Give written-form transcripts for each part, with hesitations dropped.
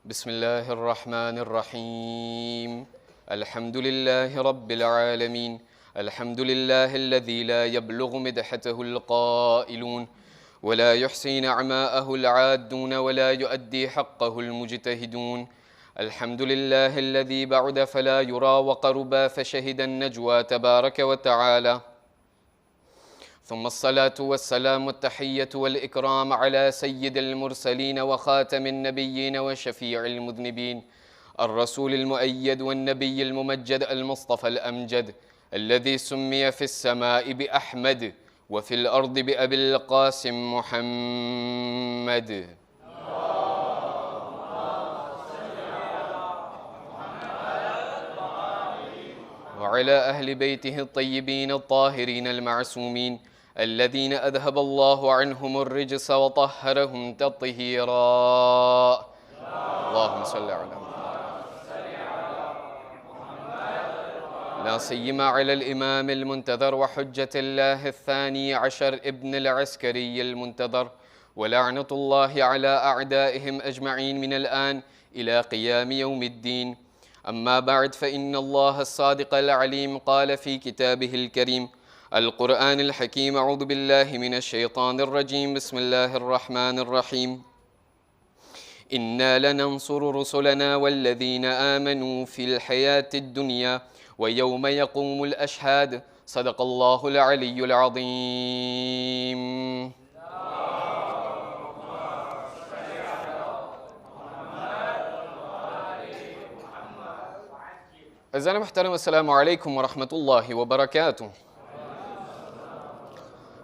بسم الله الرحمن الرحيم الحمد لله رب العالمين الحمد لله الذي لا يبلغ مدحته القائلون ولا يحصي نعماءه العادون ولا يؤدي حقه المجتهدون الحمد لله الذي بعد فلا يرى وقربا فشهد النجوى تبارك وتعالى ثم الصلاة والسلام والتحية والإكرام على سيد المرسلين وخاتم النبيين وشفيع المذنبين الرسول المؤيد والنبي الممجد المصطفى الأمجد الذي سمي في السماء بأحمد وفي الأرض بأبي القاسم محمد وعلى أهل بيته الطيبين الطاهرين المعصومين الذين أذهب الله عنهم الرجس وطهرهم تطهيرا اللهم صل على محمد لا سيما على الإمام المنتظر وحجة الله الثاني عشر ابن العسكري المنتظر ولعنة الله على أعدائهم أجمعين من الآن إلى قيام يوم الدين أما بعد فإن الله الصادق العليم قال في كتابه الكريم القرآن الحكيم أعوذ بالله من الشيطان الرجيم بسم الله الرحمن الرحيم إنا لننصر رسلنا والذين آمنوا في الحياة الدنيا ويوم يقوم الأشهاد صدق الله العلي العظيم أعزائي المحترم السلام عليكم ورحمة الله وبركاته.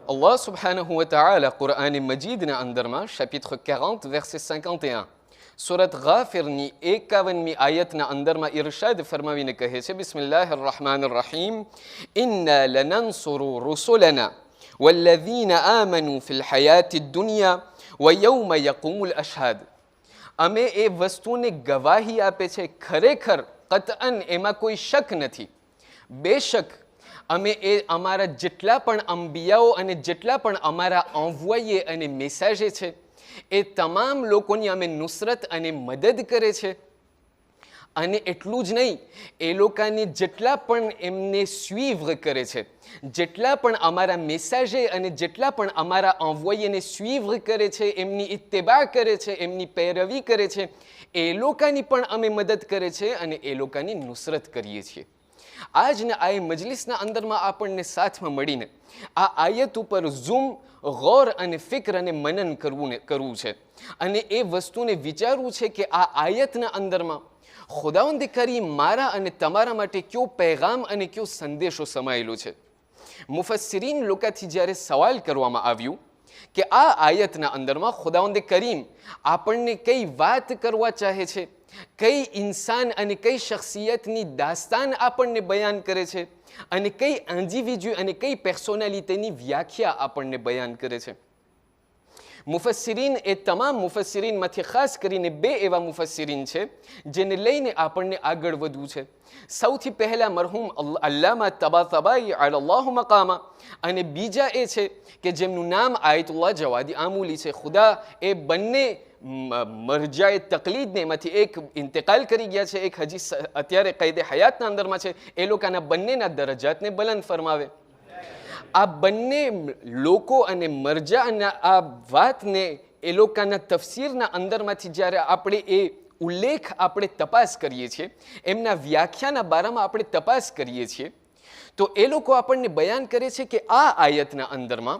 Allah subhanahu wa ta'ala, Qur'an Majid na andarma, chapitre 40, verset 51. Surat Ghafir ni 51mi ayat na andarma irshad farmavine kahe છે Bismillahir Rahmanir Rahim. Inna lanansuru rusulana walladhina amanu fil hayati dunya wa yawma yaqumul ashhad. અમે એ વસ્તુને ગવાહી આપે છે ખરેખર કતઅન એમાં કોઈ શક નથી. બેશક અમે એ અમારા જેટલા પણ અંબિયાઓ અને જેટલા પણ અમારા એન્વોયે અને મેસેજે છે એ તમામ લોકોની અમે નુસરત અને મદદ કરે છે. અને એટલું જ નહીં, એ લોકોને જેટલા પણ એમને સ્વીવ્ર કરે છે, જેટલા પણ અમારા મેસેજે અને જેટલા પણ અમારા એન્વોયેને સ્વીવ્ર કરે છે, એમની ઇત્તેબા કરે છે, એમની પૈરવી કરે છે, એ લોકોની પણ અમે મદદ કરે છે અને એ લોકોની નુસરત કરીએ છીએ. આજના આ મજલિસના અંદરમાં આપણને સાથમાં મળીને આ આયત ઉપર ઝૂમ, ગૌર અને ફિક્ર અને મનન કરવું છે અને એ વસ્તુને વિચારવું છે કે આ આયતના અંદરમાં ખુદાવંદ કરીમ મારા અને તમારા માટે કયો પૈગામ અને કયો સંદેશો સમાયેલો છે. મુફસ્સિરીન લોકોથી જ્યારે સવાલ કરવામાં આવ્યું કે આ આયતના અંદરમાં ખુદાવંદ કરીમ આપણને કઈ વાત કરવા ચાહે છે, કઈ ઇન્સાન અને કઈ શખ્સિયતની દાસ્તાન આપણને બયાન કરે છે અને કઈ ઇન્ડિવિડ્યુ અને કઈ પર્સોનાલિટીની વ્યાખ્યા આપણને બયાન કરે છે. મુફસ્સિરીન એ તમામ મુફસ્સિરીનમાંથી ખાસ કરીને બે એવા મુફસ્સિરીન છે જેને લઈને આપણને આગળ વધવું છે. સૌથી પહેલા મરહૂમ અલ્લામા તબાતબાઈ અલ્લાહુ મકામા અને બીજા એ છે કે જેમનું નામ આયતુલ્લાહ જવાદી આમૂલી છે. ખુદા એ બંને મરજાએ તકલીદને એમાંથી એક ઇન્તકાલ કરી ગયા છે, એક હજી અત્યારે કૈદે હયાતના અંદરમાં છે. એ લોકોના બંનેના દરજાતને બલંદ ફરમાવે. આ બંને લોકો અને મરજાના આ વાતને એ લોકોના તફસીરના અંદરમાંથી જ્યારે આપણે એ ઉલ્લેખ આપણે તપાસ કરીએ છીએ, એમના વ્યાખ્યાના બારામાં આપણે તપાસ કરીએ છીએ, તો એ લોકો આપણને બયાન કરે છે કે આ આયતના અંદરમાં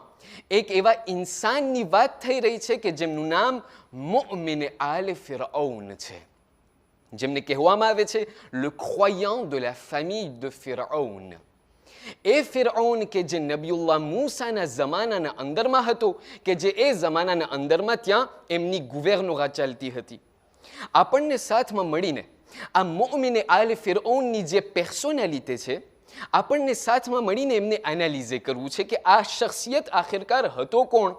એક એવા ઇન્સાનની વાત થઈ રહી છે કે જેમનું નામ મુઅમિન આલે ફિરഔન છે, જેમને કહેવામાં આવે છે le croyant de la famille de ફિરૌન. એ ફિરૌન કે જે નબીઉલ્લાહ મૂસાના જમાનાના અંદરમાં હતો, કે જે એ જમાનાના અંદરમાં ત્યાં એમની ગુવેર્નોરા ચાલતી હતી. આપણને સાથમાં મળીને આ મુઅમિન આલે ફિરૌનની જે પર્સોનાલિટી છે, આપણને સાથમાં મળીને એમને એનાલિઝે કરવું છે કે આ શખ્સિયત આખિરકાર હતો કોણ.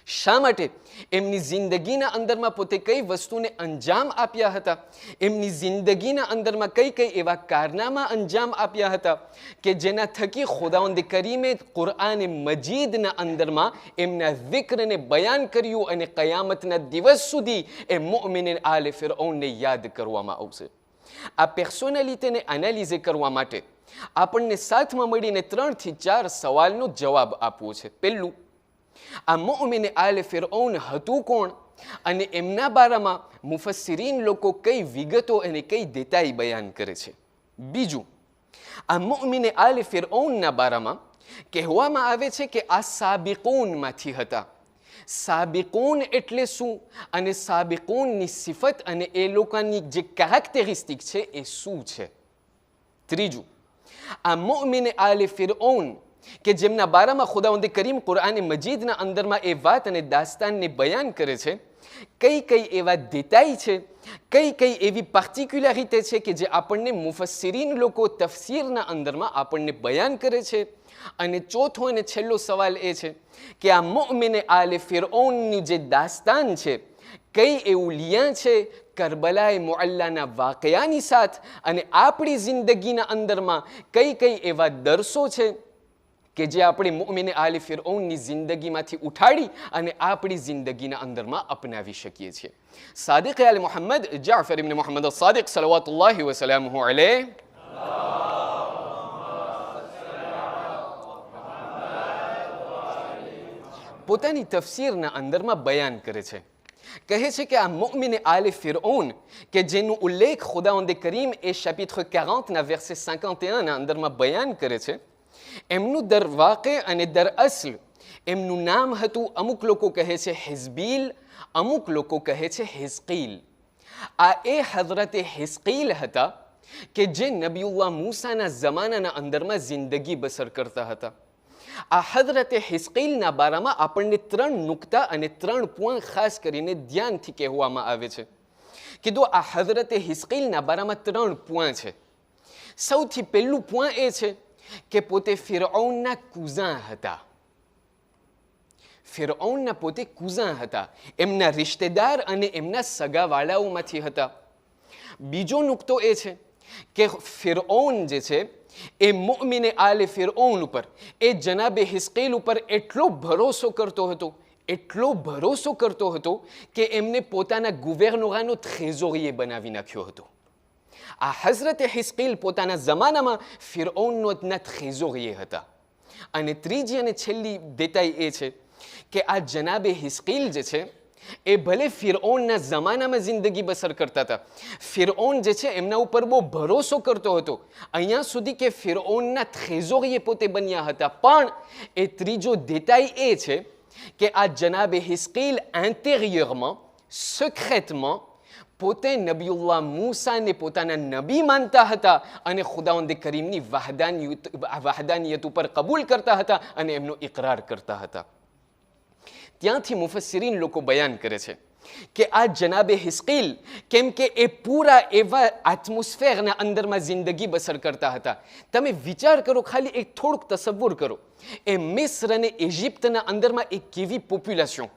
શા માટે? એમની જિંદગીના અંદરમાં પોતે કઈ વસ્તુને અંજામ આપ્યા હતા, એમની જિંદગીના અંદરમાં કઈ કઈ એવા કારનામા અંજામ આપ્યા હતા કે જેના થકી ખુદાવંદ કરીમે કુરઆન મજીદના અંદરમાં એમના zikરને બયાન કર્યું અને કયામતના દિવસ સુધી એ મુઅમિન આલે ફિરૌનને યાદ કરવામાં આવશે. આ પર્સોનાલિટીને એનાલિઝ કરવા માટે આપણને સાથમાં મળીને 3 થી 4 સવાલનો જવાબ આપવો છે. પહેલું, આ મુઅમિન આલે ફિરૌન હતું કોણ અને એમના બારામાં મુફસ્સિરીન લોકો કઈ વિગતો અને કઈ દેતાઈ બયાન કરે છે. બીજું, આ મુઅમિન આલે ફિરૌનના બારામાં કહેવામાં આવે છે કે આ સાબિકૂનમાંથી હતા. સાબિકૂન એટલે શું અને સાબિકૂનની સિફત અને એ લોકોની જે કેરેક્ટરિસ્ટિક છે એ શું છે. ત્રીજું, આ મુઅમિન આલે ફિરૌન કે જેમના બારામાં ખુદાવંદ કરીમ કુરઆન મજીદના અંદરમાં એ વાત અને દાસ્તાનને બયાન કરે છે, કઈ કઈ એવા દેતાઈ છે, કઈ કઈ એવી પાર્ટિક્યુલારિટી છે કે જે આપણને મુફસ્સિરીન લોકો તફસીરના અંદરમાં આપણને બયાન કરે છે. અને ચોથો અને છેલ્લો સવાલ એ છે કે આ મુઅમિન આલે ફિરૌનનું જે દાસ્તાન છે કઈ એવું લિયાં છે કરબલાએ મુઅલ્લાના વાકયાની સાથ અને આપણી જિંદગીના અંદરમાં કઈ કઈ એવા દર્શો છે કે જે આપણે મુઅમિન આલે ફિરૌનની જિંદગીમાંથી ઉઠાડી અને આપણી જિંદગીના અંદરમાં અપનાવી શકીએ છીએ. સાદિક આલે મુહમ્મદ જાફર ઇબ્ન મુહમ્મદ સાદિક સલવાતુલ્લાહી વસલામુહુ અલૈહ પોતાની તફસીરના અંદરમાં બયાન કરે છે. કહે છે કે આ મુઅમિન આલે ફિરૌન કે જેનો ઉલ્લેખ ખુદાવંદ કરીમ એ chapitre 40 verset 51 ના અંદરમાં બયાન કરે છે, એમનું દર વાકે અને દર અસલ એમનું નામ હતું, અમુક લોકો કહે છે હિઝબીલ, અમુક લોકો કહે છે હિઝકીલ. આ એ હઝરતે હિઝકીલ હતા કે જે નબીઉલ્લાહ મૂસાના જમાનાના અંદરમાં જિંદગી બસર કરતા હતા. આ હઝરતે હિઝકીલના બારામાં આપણને 3 નુક્તા અને 3 પોઈન્ટ ખાસ કરીને ધ્યાનથી કહેવામાં આવે છે. કીધું આ હઝરતે હિઝકીલના બારામાં 3 પોઈન્ટ છે. સૌથી પહેલું પોઈન્ટ એ છે કે પોતે ફિરૌનના કુઝા હતા. ફિરૌનના પોતે કુઝા હતા, એમના રિશ્તેદાર અને એમના સગાવાળાઓમાંથી હતા. બીજો નુક્તો એ છે કે ફિરૌન જે છે એ મુઅમિન આલે ફિરૌન ઉપર, એ જનાબે હિઝકીલ ઉપર એટલો ભરોસો કરતો હતો કે એમને પોતાના ગુવેર્નોરાનો ટ્રેઝોરીએ બનાવી નાખ્યો હતો. આ હઝરતે હિઝકીલ પોતાના જમાનામાં ફિરૌનના ટ્રેઝોરીએ હતા. અને ત્રીજી અને છેલ્લી દેતાઈ એ છે કે આ જનાબે હિઝકીલ જે છે એ ભલે ફિરૌનના જમાનામાં જિંદગી બસર કરતા હતા, ફિરૌન જે છે એમના ઉપર બહુ ભરોસો કરતો હતો, અહીંયા સુધી કે ફિરૌનના ટ્રેઝોરીએ પોતે બન્યા હતા. પણ એ ત્રીજો દેતાઈ એ છે કે આ જનાબે હિઝકીલ ઇન્ટેરિયરમાં સિક્રેટમાં પોતે નબીઉલ્લાહ મૂસાને પોતાના નબી માનતા હતા અને ખુદાવંદ કરીમની વહદાનિયત ઉપર કબૂલ કરતા હતા અને એમનો ઇકરાર કરતા હતા. ત્યાંથી મુફસ્સિરીન લોકો બયાન કરે છે કે આ જનાબે હિઝકીલ કેમ કે એ પૂરા એવા એટમોસ્ફેરના અંદરમાં જિંદગી બસર કરતા હતા. તમે વિચાર કરો, ખાલી એક થોડુંક તસવ્વુર કરો, એ મિસ્ર અને ઇજિપ્તના અંદરમાં એક કેવી પોપ્યુલેશન,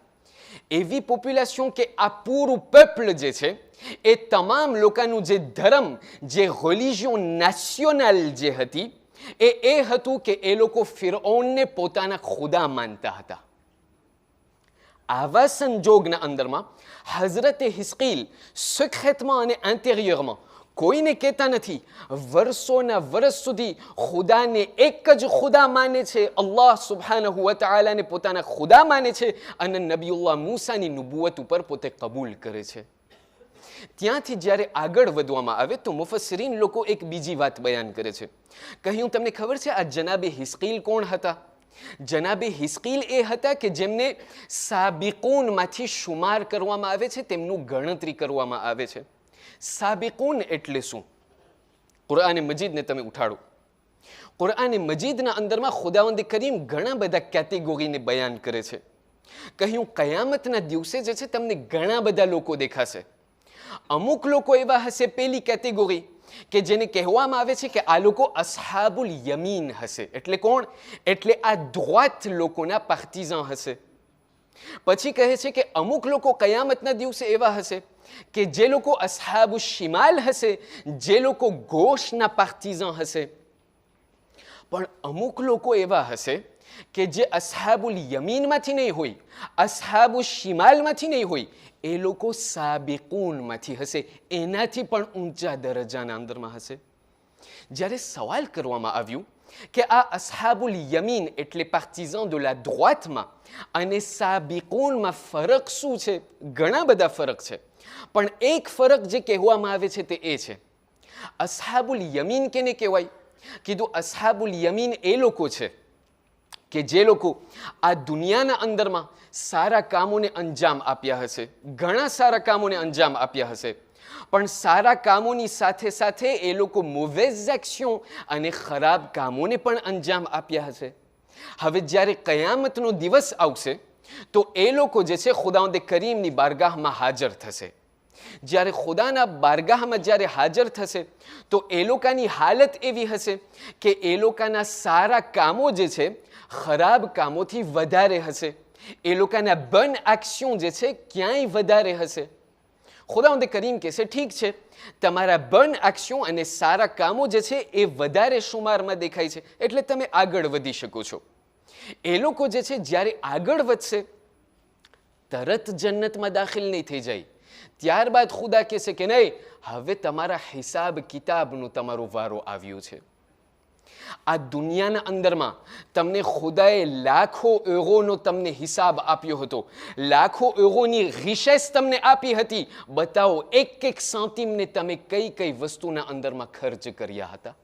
એવી પોપ્યુલેશન કે આ પૂરું પીપલ જે છે એ તમામ લોકોનું જે ધર્મ, જે રિલિજન નેશનલ જે હતી એ હતું કે એ લોકો ફિરૌનને પોતાના ખુદા માનતા હતા. આવા સંજોગના અંદરમાં હઝરતે હિઝકીલ સિક્રેટમાં અને ઇન્ટેરિયરમાં કોઈને કહેતા નથી, વર્ષોના વર્ષ સુધી ખુદાને એક જ ખુદા માને છે, અલ્લાહ સુબ્હાનહુ વ તઆલાને પોતાના ખુદા માને છે અને નબીઉલ્લાહ મૂસાની નુબુવત ઉપર પોતે કબૂલ કરે છે. ત્યાંથી જ્યારે આગળ વધવામાં આવે તો મુફસ્સિરીન લોકો એક બીજી વાત બયાન કરે છે. કહ્યું તમને ખબર છે આ જનાબે હિઝકીલ કોણ હતા? જનાબે હિઝકીલ એ હતા કે જેમને સાબિકૂનમાંથી શુમાર કરવામાં આવે છે, તેમનું ગણતરી કરવામાં આવે છે. સાબિકૂન એટલે શું? કુરઆન મજીદને તમે ઉઠાડો. કુરઆન મજીદના અંદરમાં ખુદાવંદ કરીમ ઘણા બધા કેટેગરીને બયાન કરે છે. કહ્યું કયામતના દિવસે જે છે તમને ઘણા બધા લોકો દેખાશે. અમુક લોકો એવા હશે, પેલી કેટેગરી કે જેને કહેવામાં આવે છે કે આ લોકો અસ્હાબુલ યમીન હશે. એટલે કોણ? એટલે આ ધ્રોત લોકોના પાર્ટિઝન હશે. પછી કહે છે કે અમુક લોકો કયામતના દિવસે એવા હશે કે જે લોકો અસ્હાબુ શિમાલ હશે, જે લોકો ગોશના પાર્ટીઝન હશે. પણ અમુક લોકો એવા હશે કે જે અસ્હાબુલ યમીનમાંથી નહીં હોય, અસ્હાબુ શિમાલમાંથી નહીં હોય, એ લોકો સાબિકૂનમાંથી હશે, એનાથી પણ ઊંચા દરજ્જાના અંદરમાં હશે. જ્યારે સવાલ કરવામાં આવ્યું કે આ અસ્હાબુલ યમીન એટલે પાર્ટીઝન de la droiteમાં અને સાબિકૂનમાં ફરક શું છે? ઘણા બધા ફરક છે, પણ એક ફરક જે કહેવામાં આવે છે તે એ છે, અસ્હાબુલ યમીન કેને કહેવાય? કીધું અસ્હાબુલ યમીન એ લોકો છે કે જે લોકો આ દુનિયાના અંદરમાં સારા કામોને અંજામ આપ્યા હશે, ઘણા સારા કામોને અંજામ આપ્યા હશે, પણ સારા કામોની સાથે સાથે એ લોકો મૌવેઝ એક્શન અને ખરાબ કામોને પણ અંજામ આપ્યા હશે. હવે જ્યારે કયામતનો દિવસ આવશે તો એ લોકો જે છે ખુદાવંદ કરીમની બારગાહમાં હાજર થશે. જ્યારે ખુદાના બારગાહમાં જ્યારે હાજર થશે તો એ લોકોની હાલત એવી હશે કે એ લોકોના સારા કામો જે છે ખરાબ કામોથી વધારે હશે, એ લોકોના બન એક્શન જે છે ક્યાંય વધારે હશે. ખુદાવંદ કરીમ કહેશે ઠીક છે, તમારા બન એક્શન અને સારા કામો જે છે એ વધારે શુમારમાં દેખાય છે એટલે તમે આગળ વધી શકો છો. એ લોકો જે છે જ્યારે આગળ વધશે તરત જન્નતમાં દાખલ નહીં થઈ જાય. ત્યારબાદ ખુદા કહેશે કે નહીં, હવે તમારા હિસાબ કિતાબનું તમારો વારો આવ્યો છે. આ દુનિયાના અંદરમાં તમને ખુદાએ લાખો યુરોનો તમને હિસાબ આપ્યો હતો, લાખો યુરોની રિશેસ તમને આપી હતી. બતાવો એક એક સેન્ટિમને તમે કઈ કઈ વસ્તુના અંદરમાં ખર્ચ કર્યા હતા.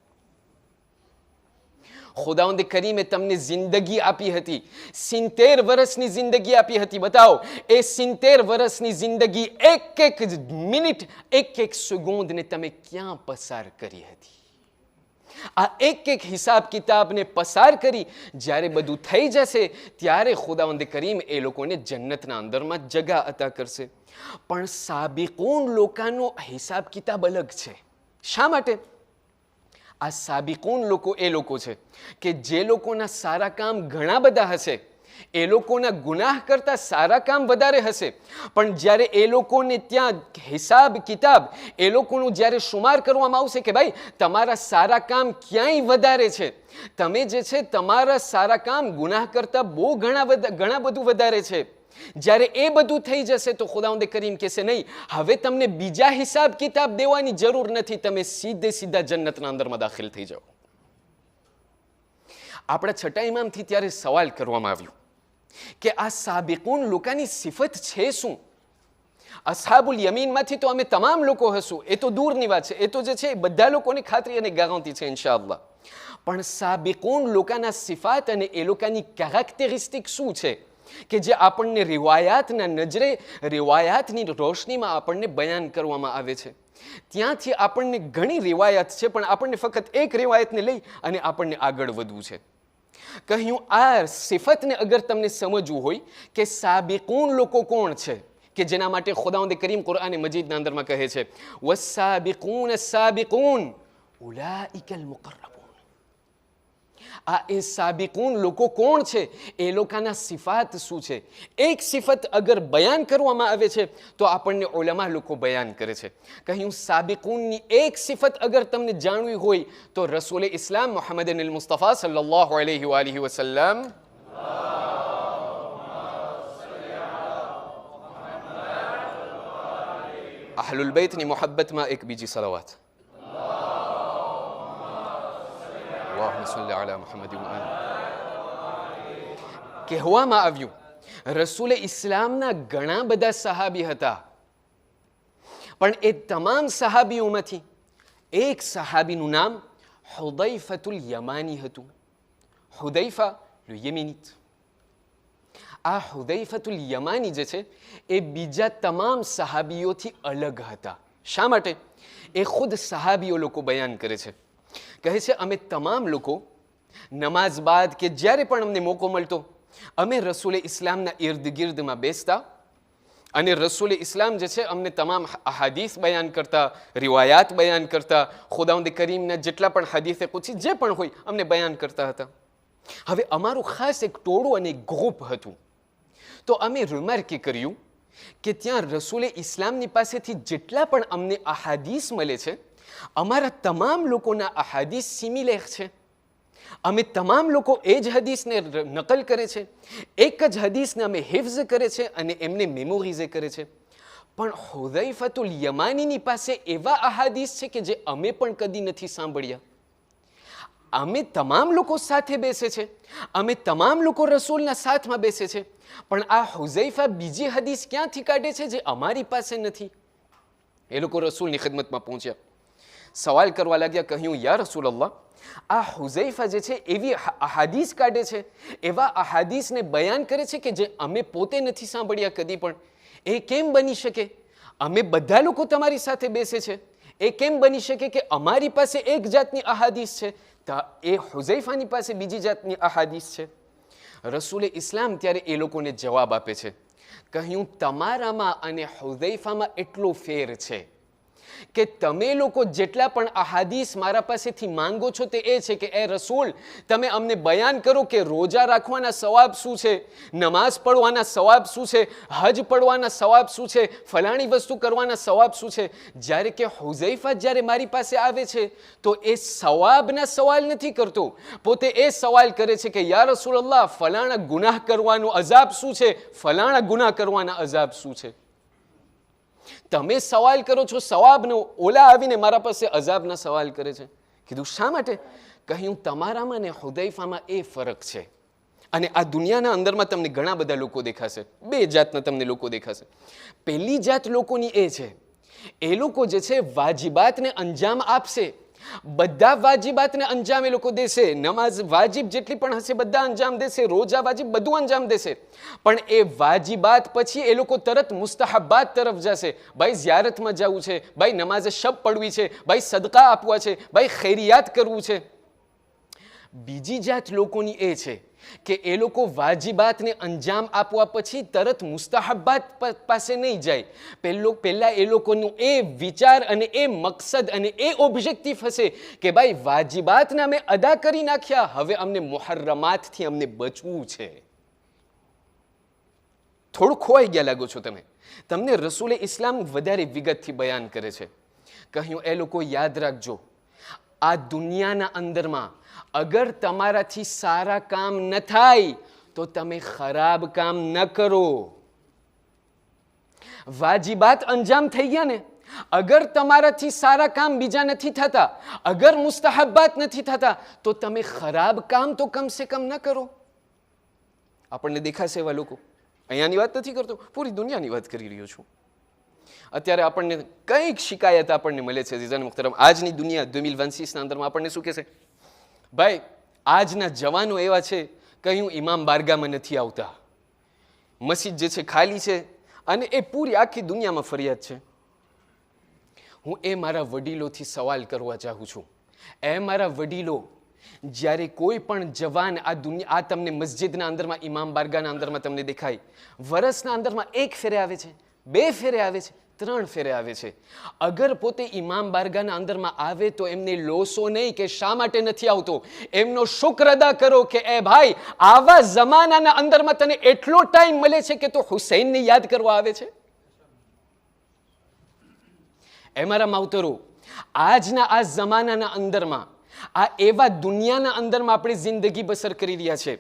ખુદાવંદ કરીમે તમને જિંદગી આપી હતી, 70 વર્ષની જિંદગી આપી હતી. બતાવો એ 70 વર્ષની જિંદગી એક એક મિનિટ, એક એક સેકન્ડને તમે ક્યાં પસાર કરી હતી? આ એક એક હિસાબ કિતાબને પસાર કરી જ્યારે બધું થઈ જશે ત્યારે ખુદાવંદ કરીમ એ લોકોને જન્નતના અંદરમાં જગા અતા કરશે. પણ સાબિકૂન લોકોનો હિસાબ કિતાબ અલગ છે. શા માટે? આ સાબિકૂન લોકો એ લોકો છે કે જે લોકોના સારા કામ ઘણા બધા હશે, એ લોકોના ગુનાહ કરતાં સારા કામ વધારે હશે, પણ જ્યારે એ લોકોને ત્યાં હિસાબ કિતાબ એ લોકોનું જ્યારે શુમાર કરવામાં આવશે કે ભાઈ તમારા સારા કામ ક્યાંય વધારે છે, તમે જે છે તમારા સારા કામ ગુનાહ કરતાં બહુ ઘણા બધું વધારે છે, જ્યારે એ બધું થઈ જશે તો ખુદાવંદ કરીમ કહેશે નહીં, હવે તમને બીજા હિસાબ કિતાબ દેવાની જરૂર નથી, તમે સીધા જન્નતના અંદરમાં દાખલ થઈ જાઓ. આપણા છઠ્ઠા ઇમામથી ત્યારે સવાલ કરવામાં આવ્યો કે આ સાબિકૂન લોકોની સિફત છે શું? અસ્હાબુલ યમીનમાંથી તો અમે તમામ લોકો હશું, એ તો દૂરની વાત છે, એ તો જે છે બધા લોકોની ખાતરી અને ગેરંટી છે ઇન્શાઅલ્લાહ. પણ સાબિકૂન લોકોના સિફાત અને એ લોકોની કેરેક્ટરિસ્ટિક શું છે કે જે આપણને રિવાયાતના નજરે, રિવાયાતની રોશનીમાં આપણને બયાન કરવામાં આવે છે. ત્યાંથી આપણને ઘણી રિવાયત છે, પણ આપણને ફક્ત એક રિવાયતને લઈ અને આપણને આગળ વધવું છે. કહ્યું આ સિફતને અગર તમને સમજવું હોય કે સાબિકૂન લોકો કોણ છે, કે જેના માટે ખુદાવંદ કરીમ કુરઆન મજીદના અંદરમાં કહે છે વસ્સાબિકૂન સાબિકૂન ઉલાઇકલ મુકર્રબૂન. આ એ સાબિકૂન લોકો કોણ છે, એ લોકોના સિફાત શું છે? એક સિફત અગર બયાન કરવામાં આવે છે તો આપણને ઉલમા લોકો બયાન કરે છે. કહ્યું સાબિકૂનની એક સિફત અગર તમને જાણવી હોય તો રસૂલ ઇસ્લામ મુહમ્મદ મુસ્તફા સલ્લલ્લાહુ અલૈહિ વસલ્લમ અહલુલ બૈતની મોહબ્બતમાં એક બીજી સલાવત કહેવામાં આવ્યું રસૂલ ઇસ્લામના ઘણા બધા સહાબી હતા, પણ એ તમામ સહાબીઓમાંથી એક સહાબીનું નામ હુદૈફતુલ યમાની હતું. હુદૈફા યમીનીત. આ હુદૈફતુલ યમાની જે છે એ બીજા તમામ સહાબીઓથી અલગ હતા. શા માટે? એ ખુદ સહાબીઓ લોકો બયાન કરે છે. કહે છે અમે તમામ લોકો નમાઝ બાદ કે જ્યારે પણ અમને મોકો મળતો અમે રસૂલ ઇસ્લામના ઇર્દ ગિર્દમાં બેસતા અને રસૂલ ઇસ્લામ જે છે અમને તમામ હદીસ બયાન કરતા, રિવાયાત બયાન કરતા, ખુદાવંદ કરીમના જેટલા પણ હદીસે કુછી જે પણ હોય અમને બયાન કરતા હતા. હવે અમારું ખાસ એક ટોળું અને એક ગ્રુપ હતું. તો અમે રિમાર્ક કર્યું કે ત્યાં રસૂલે ઇસ્લામની પાસેથી જેટલા પણ અમને અહાદીસ મળે છે, અમારા તમામ લોકોના અહાદીસ સિમિલર છે. અમે તમામ લોકો એ જ હદીસને નકલ કરે છે, એક જ હદીસને અમે હિફ્ઝ કરે છે અને એમને મેમોરીઝ કરે છે. પણ હુઝૈફતુલ યમાનીની પાસે એવા અહાદીસ છે કે જે અમે પણ કદી નથી સાંભળ્યા. અમે તમામ લોકો સાથે બેસે છે, અમે તમામ લોકો રસૂલના સાથમાં બેસે છે, પણ આ હુઝૈફા બીજી હદીસ ક્યાંથી કાઢે છે જે અમારી પાસે નથી? એ લોકો રસૂલની ખિદમતમાં પહોંચ્યા, સવાલ કરવા લાગ્યા, કહ્યું, યા રસૂલલ્લાહ, આ હુઝૈફા જે છે એવી અહાદીસ કાઢે છે, એવા અહાદીસને બયાન કરે છે કે જે અમે પોતે નથી સાંભળ્યા કદી પણ. એ કેમ બની શકે? અમે બધા લોકો તમારી સાથે બેસે છે, એ કેમ બની શકે કે અમારી પાસે એક જાતની અહાદીસ છે, એ હુઝૈફાની પાસે બીજી જાતની અહાદીસ છે? રસૂલે ઇસ્લામ ત્યારે એ લોકોને જવાબ આપે છે, કહ્યું, તમારામાં અને હુઝૈફામાં એટલો ફેર છે કે તમે લોકો જેટલા પણ અહાદીસ મારા પાસેથી માંગો છો તે એ છે કે એ રસૂલ, તમે અમને બયાન કરો કે રોજા રાખવાના સવાબ શું છે, નમાઝ પઢવાના સવાબ શું છે, હજ પડવાના સવાબ શું છે, ફલાણી વસ્તુ કરવાના સવાબ શું છે. જ્યારે કે હુઝૈફા જ્યારે મારી પાસે આવે છે તો એ સવાબના સવાલ નથી કરતો, પોતે એ સવાલ કરે છે કે યા રસૂલલ્લાહ, ફલાણા ગુનાહ કરવાનું અઝાબ શું છે, ફલાણા ગુનાહ કરવાના અઝાબ શું છે. તમે સવાલ કરો છો સવાબનો, ઓલા આવીને મારા પાસે અઝાબના સવાલ કરે છે. કીધું, શા માટે? કહ્યું, તમારામાં ને હુઝૈફામાં એ ફરક છે. અને આ દુનિયાના અંદરમાં તમને ઘણા બધા લોકો દેખાશે, બે જાતના તમને લોકો દેખાશે. પહેલી જાત લોકોની એ છે, એ લોકો જે છે વાજિબાતને અંજામ આપશે, બધા વાજિબાતને અંજામ એ લોકો દેશે, નમાઝ વાજિબ જેટલી પણ હશે બધા અંજામ દેશે, રોજા વાજિબ બધું અંજામ દેશે, પણ એ વાજિબાત પછી એ લોકો તરત મુસ્તહબાત તરફ જશે. ભાઈ ઝિયારતમાં જવું છે, ભાઈ નમાઝે શબ પડવી છે, ભાઈ સદકા આપવા છે, ભાઈ ખૈરિયાત કરવું છે. બીજી જાત લોકોની એ છે કે એ લોકો વાજિબાતને અંજામ આપવા પછી તરત મુસ્તહબાત પાસે નહીં જાય. પહેલા એ લોકોનું એ વિચાર અને એ મકસદ અને એ ઓબ્જેક્ટિવ હશે કે ભાઈ વાજિબાતને અમે અદા કરી નાખ્યા, હવે અમને મુહર્રમાતથી અમને બચવું છે. થોડું ખોવાઈ ગયા લાગો છો તમે. તમને રસૂલે ઇસ્લામ વધારે વિગતથી બયાન કરે છે. કહ્યું, એ લોકો યાદ રાખજો, આ દુનિયાના અંદરમાં અગર તમારાથી સારા કામ ન થાય તો તમે ખરાબ કામ ન કરો. વાજિબાત અંજામ થઈ ગયા ને, અગર તમારાથી સારા કામ બીજા નથી થતા, અગર મુસ્તહબાત નથી થતા, તો તમે ખરાબ કામ તો કમ સે કમ ન કરો. આપણને દેખાશે એવા લોકો. અહીંયાની વાત નથી કરતો, પૂરી દુનિયાની વાત કરી રહ્યો છું. અત્યારે આપણને કંઈક શિકાયત આપણને મળે છે જીઝાન મુખ્તરમ, આજની દુનિયા 2026ના અંદરમાં આપણને શું કહેશે? ભાઈ આજના જવાનો એવા છે, કહ્યું ઇમામ બારગામાં નથી આવતા, મસ્જિદ જે છે ખાલી છે, અને એ પૂરી આખી દુનિયામાં ફરિયાદ છે. હું એ મારા વડીલોથી સવાલ કરવા ચાહું છું, એ મારા વડીલો, જ્યારે કોઈ પણ જવાન આ તમને મસ્જિદના અંદરમાં ઇમામ બારગાના અંદરમાં તમને દેખાય, વર્ષના અંદરમાં એક ફેરે આવે છે, બે ફેરે આવે છે, 3 ફેરે આવે છે. અગર પોતે ઇમામ બારગાના અંદરમાં આવે તો એમને લોસો નહીં કે શા માટે નથી આવતો, એમનો શુક્ર અદા કરો કે એ ભાઈ આવા જમાનાના અંદરમાં તને એટલો ટાઈમ મળે છે કે તું હુસૈનને યાદ કરવા આવે છે. એ મારા માવતરો, આજના આ જમાનાના અંદરમાં, આ એવા દુનિયાના અંદરમાં આપણે જિંદગી બસર કરી રહ્યા છે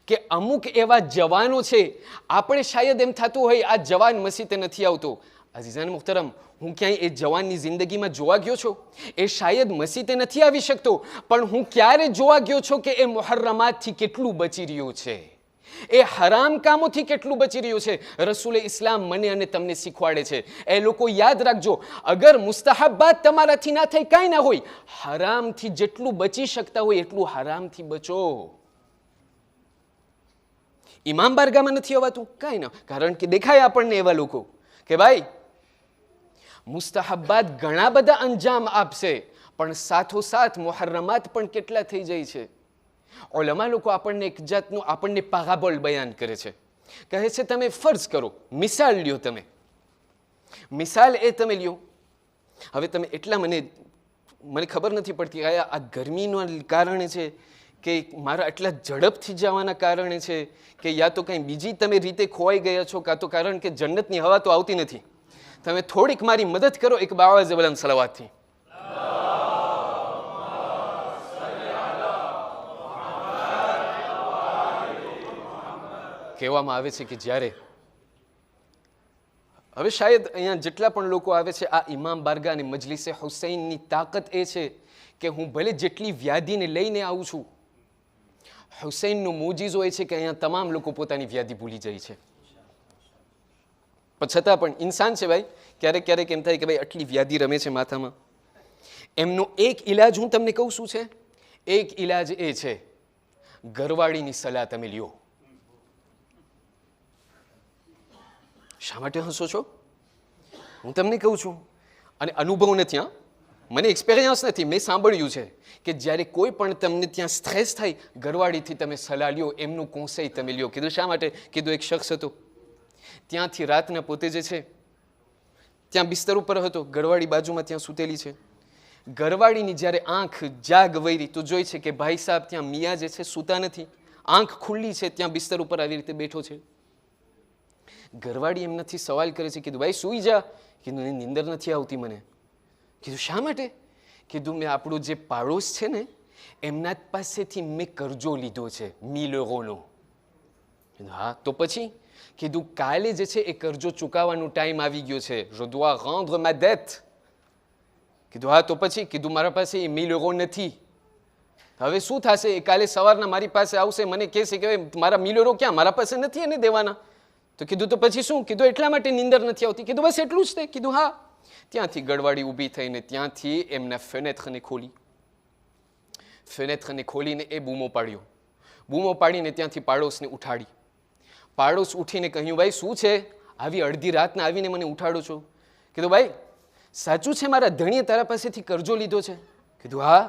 કે અમુક એવા જવાનો છે, આપણે શાયદ એમ થતું હોય આ જવાન મસ્જિદે નથી આવતો. અઝીઝાન મુહતરમ, હું ક્યાંય એ જવાનની જિંદગીમાં જોવા ગયો છું? એ શાયદ મસ્જિદે નથી આવી શકતો, પણ હું ક્યારે જોવા ગયો છું કે એ મુહર્રમાતથી કેટલું બચી રહ્યો છે, એ હરામ કામોથી કેટલું બચી રહ્યું છે? રસૂલે ઇસ્લામ મને અને તમને શીખવાડે છે. એ લોકો યાદ રાખજો, અગર મુસ્તહબાત તમારાથી ના થાય કાંઈ ના હોય, હરામથી જેટલું બચી શકતા હોય એટલું હરામથી બચો. ઇમામ બારગામાં નથી અવાતું, કાંઈ ના, કારણ કે દેખાય આપણને એવા લોકો કે ભાઈ મુસ્તહબાત ઘણા બધા અંજામ આપશે, પણ સાથોસાથ મુહર્રમાત પણ કેટલા થઈ જાય છે. ઉલમા લોકો આપણને એક જાતનું આપણને પારાબોલ બયાન કરે છે, કહે છે તમે ફર્ઝ કરો, મિસાલ લ્યો, તમે મિસાલ એ તમે લ્યો. હવે તમે એટલા મને ખબર નથી પડતી આ ગરમીના કારણે છે કે મારા આટલા ઝડપથી જવાના કારણે છે, કે યા તો કંઈ બીજી તમે રીતે ખોવાઈ ગયા છો, કાં તો કારણ કે જન્નતની હવા તો આવતી નથી. તમે થોડીક મારી મદદ કરો એક બાવાઝ બલંદ સલાવાતથી. કહેવામાં આવે છે કે જ્યારે હવે શાયદ અહીંયા જેટલા પણ લોકો આવે છે આ ઇમામ બારગાહ અને મજલિસે હુસૈનની તાકાત એ છે કે હું ભલે જેટલી વ્યાધિને લઈને આવું છું, હુસૈનનો મોજીઝો એ છે કે અહીંયા તમામ લોકો પોતાની વ્યાધિ ભૂલી જાય છે. પણ છતાં પણ ઇન્સાન છે ભાઈ, ક્યારેક ક્યારેક એમ થાય કે ભાઈ આટલી વ્યાધિ રમે છે માથામાં. એમનો એક ઇલાજ હું તમને કહું શું છે? એક ઇલાજ એ છે ઘરવાળીની સલાહ તમે લ્યો. શા માટે હસો છો? હું તમને કહું છું, અને અનુભવ નથી, હા, મને એક્સપિરિયન્સ નથી, મેં સાંભળ્યું છે કે જ્યારે કોઈ પણ તમને ત્યાં સ્ટ્રેસ થાય, ઘરવાળીથી તમે સલાહ લ્યો, એમનું કોન્સેય તમે લ્યો. કીધું શા માટે? કીધું એક શખ્સ હતો, ત્યાંથી રાતના પોતે જે છે ત્યાં બિસ્તર ઉપર હતો, ઘરવાળી બાજુમાં ત્યાં સૂતેલી છે. ઘરવાળીની જ્યારે આંખ જાગ વળી તો જોઈ છે કે ભાઈ સાહેબ ત્યાં મિયા જે છે સૂતા નથી, આંખ ખુલ્લી છે, ત્યાં બિસ્તર ઉપર આવી રીતે બેઠો છે. ઘરવાળી એમનાથી સવાલ કરે છે, કીધું ભાઈ સૂઈ જા. કીધું નીંદર નથી આવતી મને. કીધું શા માટે? કીધું મેં આપણો જે પાડોશ છે ને એમના પાસેથી મેં કરજો લીધો છે, 1000 euros. હા તો પછી? કીધું કાલે જે છે એ કરજો ચૂકવવાનો ટાઈમ આવી ગયો છે, je dois rendre ma dette. કીધું હા તો પછી? કીધું મારા પાસે એ 1000 euros નથી. હવે શું થશે? એ કાલે સવારના મારી પાસે આવશે, મને કહેશે કે મારા 1000 euros ક્યાં, મારા પાસે નથી એને દેવાના. તો કીધું તો પછી શું? કીધું એટલા માટે નીંદર નથી આવતી. કીધું બસ એટલું જ તે? કીધું હા. ત્યાંથી ગડવાડી ઊભી થઈને ત્યાંથી એમના ફેનેથને ખોલી, ફેનેથને ખોલીને એ બૂમો પાડ્યો. બૂમો પાડીને ત્યાંથી પાડોશને ઉઠાડી. પાડોશ ઉઠીને કહ્યું ભાઈ શું છે, આવી અડધી રાતના આવીને મને ઉઠાડો છો? કીધું ભાઈ સાચું છે મારા ધણીએ તારા પાસેથી કરજો લીધો છે? કીધું હા.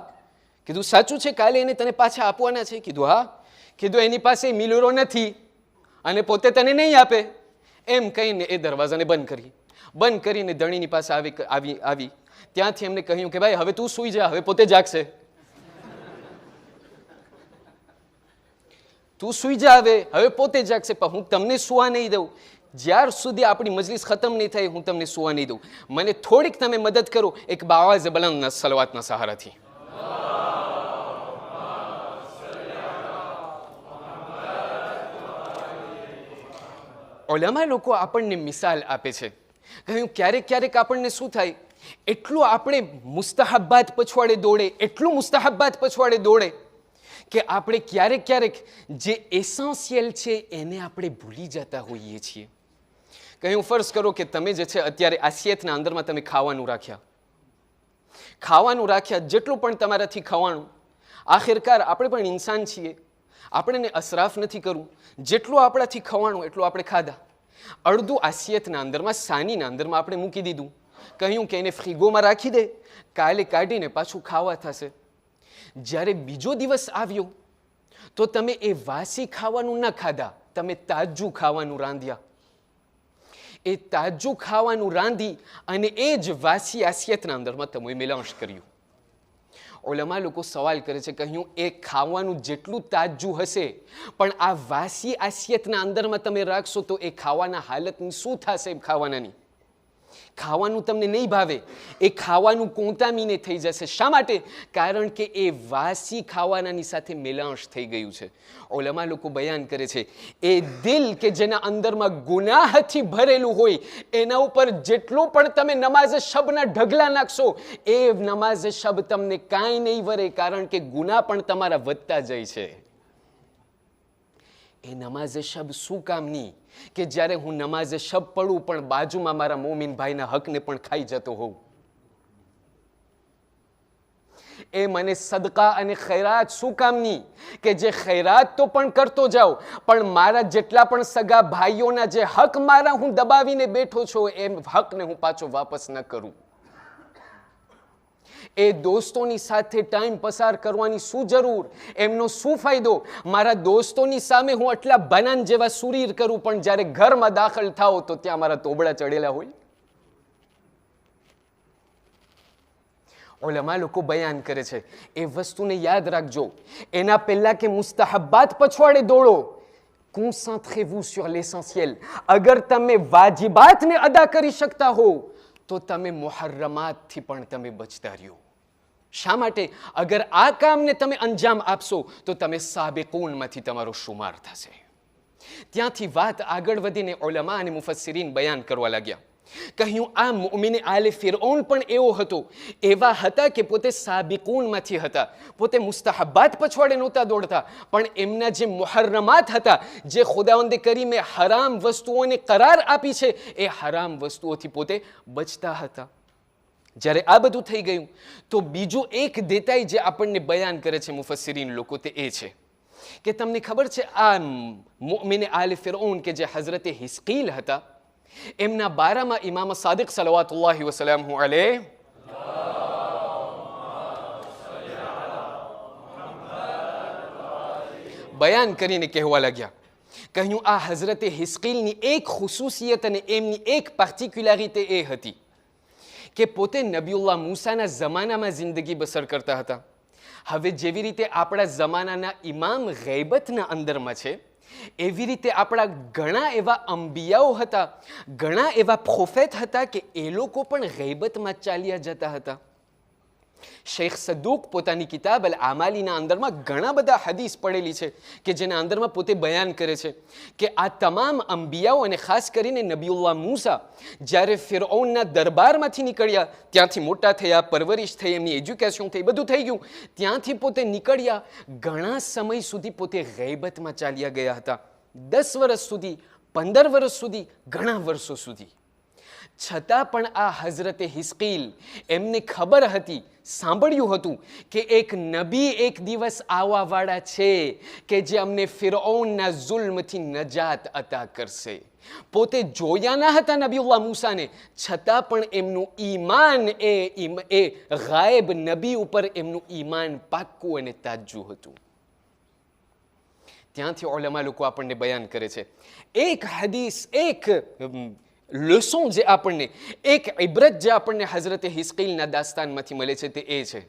કીધું સાચું છે કાલે એને તને પાછા આપવાના છે? કીધું હા. કીધું એની પાસે 1000 euros નથી અને પોતે તને નહીં આપે. એમ કહીને એ દરવાજાને બંધ કરીને ધણીની પાસે આવી. ત્યાંથી એમને કહ્યું કે ભાઈ હવે તું સૂઈ જા, હવે પોતે જાગશે. તું સૂઈ જા, હવે પોતે જાગશે, પણ હું તમને સુવા નહીં દઉં. જ્યાર સુધી આપણી મજલિસ ખતમ નહીં થાય હું તમને સુવા નહીં દઉં. મને થોડીક તમે મદદ કરો એક બાવાઝ બલંદના સલવાતના સહારાથી. ઉલમા લોકો આપણને મિસાલ આપે છે. કહ્યું ક્યારેક ક્યારેક આપણને શું થાય, એટલું આપણે મુસ્તહબ્બાત પછવાડે દોડે કે આપણે ક્યારેક ક્યારેક જે એસેન્શિયલ છે એને આપણે ભૂલી જતા હોઈએ છીએ. કહ્યું ફર્ઝ કરો કે તમે જે છે અત્યારે આસિયતના અંદરમાં તમે ખાવાનું રાખ્યા, જેટલું પણ તમારાથી ખાવાનું, આખિરકાર આપણે પણ ઇન્સાન છીએ, આપણને અસરાફ નથી કરવું, જેટલું આપણાથી ખવાણું એટલું આપણે ખાધા. અડધું આસિયતના અંદરમાં, સાનીના અંદરમાં આપણે મૂકી દીધું. કહ્યું કે એને ફ્રીગોમાં રાખી દે, કાલે કાઢીને પાછું ખાવા થશે. જ્યારે બીજો દિવસ આવ્યો તો તમે એ વાસી ખાવાનું ન ખાધા, તમે તાજું ખાવાનું રાંધ્યા. એ તાજું ખાવાનું રાંધી અને એ જ વાસી આસિયતના અંદરમાં તમે મેલાંશ કર્યું. ઉલમા લોકો સવાલ કરે છે, કહ્યું એ ખાવાનું જેટલું તાજું હશે પણ આ વાસી આસિયતના અંદરમાં તમે રાખશો તો એ ખાવાના હાલતની શું થશે? ખાવાનું તમને નહીં ભાવે, એ ખાવાનું કોંતામીને થઈ જશે. શા માટે? કારણ કે એ વાસી ખાવાનાની સાથે મેલાંશ થઈ ગયું છે. ઉલમા લોકો બયાન કરે છે એ દિલ કે જેના અંદરમાં ગુનાહથી ભરેલું હોય એના ઉપર જેટલો પણ તમે નમાઝ શબના ઢગલા નાખશો એ નમાઝ શબ તમને કાંઈ નહીં વરે, કારણ કે ગુનાહ પણ તમારા વધતા જાય છે. એ નમાઝ શબ શું કામની કે જ્યારે હું નમાઝ શબ પડું પણ બાજુમાં મારા મોમીન ભાઈના હકને પણ ખાઈ જતો હોઉં. એ મને સદકા અને ખૈરાત શું કામની કે જે ખૈરાત તો પણ કરતો જાઉં પણ મારા જેટલા પણ સગા ભાઈઓના જે હક મારા હું દબાવીને બેઠો છું એ હકને હું પાછો વાપસ ન કરું. એ દોસ્તોની સાથે ટાઈમ પસાર કરવાની શું જરૂર, એમનો શું ફાયદો? મારા દોસ્તોની સામે હું આટલા બનાન જેવા સુરીર કરું પણ જ્યારે ઘરમાં દાખલ થાઓ તો ત્યાં મારા તોબડા ચડેલા હોય. ઉલમા લોકો બયાન કરે છે, એ વસ્તુને યાદ રાખજો. એના પહેલા કે મુસ્તહબ્બાત પછવાડે દોડો, concentrez-vous sur l'essentiel. અગર તમે વાજિબાતને અદા કરી શકતા હો તો તમે મુહર્રમાતથી પણ તમે બચતા રહ્યો. શા માટે? અગર આ કામને તમે અંજામ આપશો તો તમે સાબિકૂનમાંથી તમારો શુમાર થશે. ત્યાંથી વાત આગળ વધીને ઉલમા અને મુફસ્સિરીન બયાન કરવા લાગ્યા. કહ્યું આ મુઅમિને આલે ફિરഔન પણ એવો હતો, એવા હતા કે પોતે સાબિકૂનમાંથી હતા, પોતે મુસ્તહબ્બાત પછવાડે નહોતા દોડતા, પણ એમના જે મુહર્રમાત હતા, જે ખુદાવંદે કરીમે હરામ વસ્તુઓને કરાર આપી છે, એ હરામ વસ્તુઓથી પોતે બચતા હતા. જ્યારે આ બધું થઈ ગયું તો બીજું એક દેતાઈ જે આપણને બયાન કરે છે મુફસ્સિરીન લોકો, તે એ છે કે તમને ખબર છે આ મુઅમિને આલે ફિરૌન કે જે હઝરતે હિસ્કીલ હતા, એમના બારામાં ઇમામ સાદિક સલવાતુલ્લાહિ વસલામહુ અલૈહ બયાન કરીને કહેવા લાગ્યા. કહ્યું આ હઝરતે હિસ્કીલની એક ખુસૂસિયત અને એમની એક પાર્ટિક્યુલારિટી એ હતી કે પોતે નબીઉલ્લાહ મૂસાના જમાનામાં જિંદગી બસર કરતા હતા. હવે જેવી રીતે આપણા જમાનાના ઇમામ ગૈબતના અંદરમાં છે, એવી રીતે આપણા ઘણા એવા અંબિયાઓ હતા, ઘણા એવા પ્રોફેટ હતા કે એ લોકો પણ ગૈબતમાં ચાલ્યા જતા હતા. શેખ સદૂક પોતાની કિતાબ અલ આમાલીના અંદરમાં ઘણા બધા હદીસ પડેલી છે કે જેના અંદરમાં પોતે બયાન કરે છે કે આ તમામ અંબિયાઓ અને ખાસ કરીને નબીઉલ્લાહ મૂસા જ્યારે ફિરૌનના દરબારમાંથી નીકળ્યા, ત્યાંથી મોટા થયા, પરવરિશ થઈ, એમની એજ્યુકેશન થઈ, બધું થઈ ગયું, ત્યાંથી પોતે નીકળ્યા, ઘણા સમય સુધી પોતે ગૈબતમાં ચાલ્યા ગયા હતા. 10 વર્ષ સુધી, 15 વર્ષ સુધી, ઘણા વર્ષો સુધી. છતાં પણ આ હઝરતે હિસ્કીલ, એમને ખબર હતી, સાંભળ્યું હતું કે એક નબી એક દિવસ આવવાવાળા છે કે જે અમને ફિરૌનના જુલ્મથી નજાત અતા કરશે. પોતે જોયા ના હતા નબીઉલ્લાહ મૂસાને, છતાં પણ એમનું ઈમાન એ ગાયબ નબી ઉપર એમનું ઈમાન પાક્કું અને તાજું હતું. ત્યાંથી ઉલમા લોકો આપણને બયાન કરે છે એક હદીસ, એક લેસન જે આપણને, એક ઇબરત જે આપણને હઝરતે હિસ્કીલના દાસ્તાનમાંથી મળે છે, તે એ છે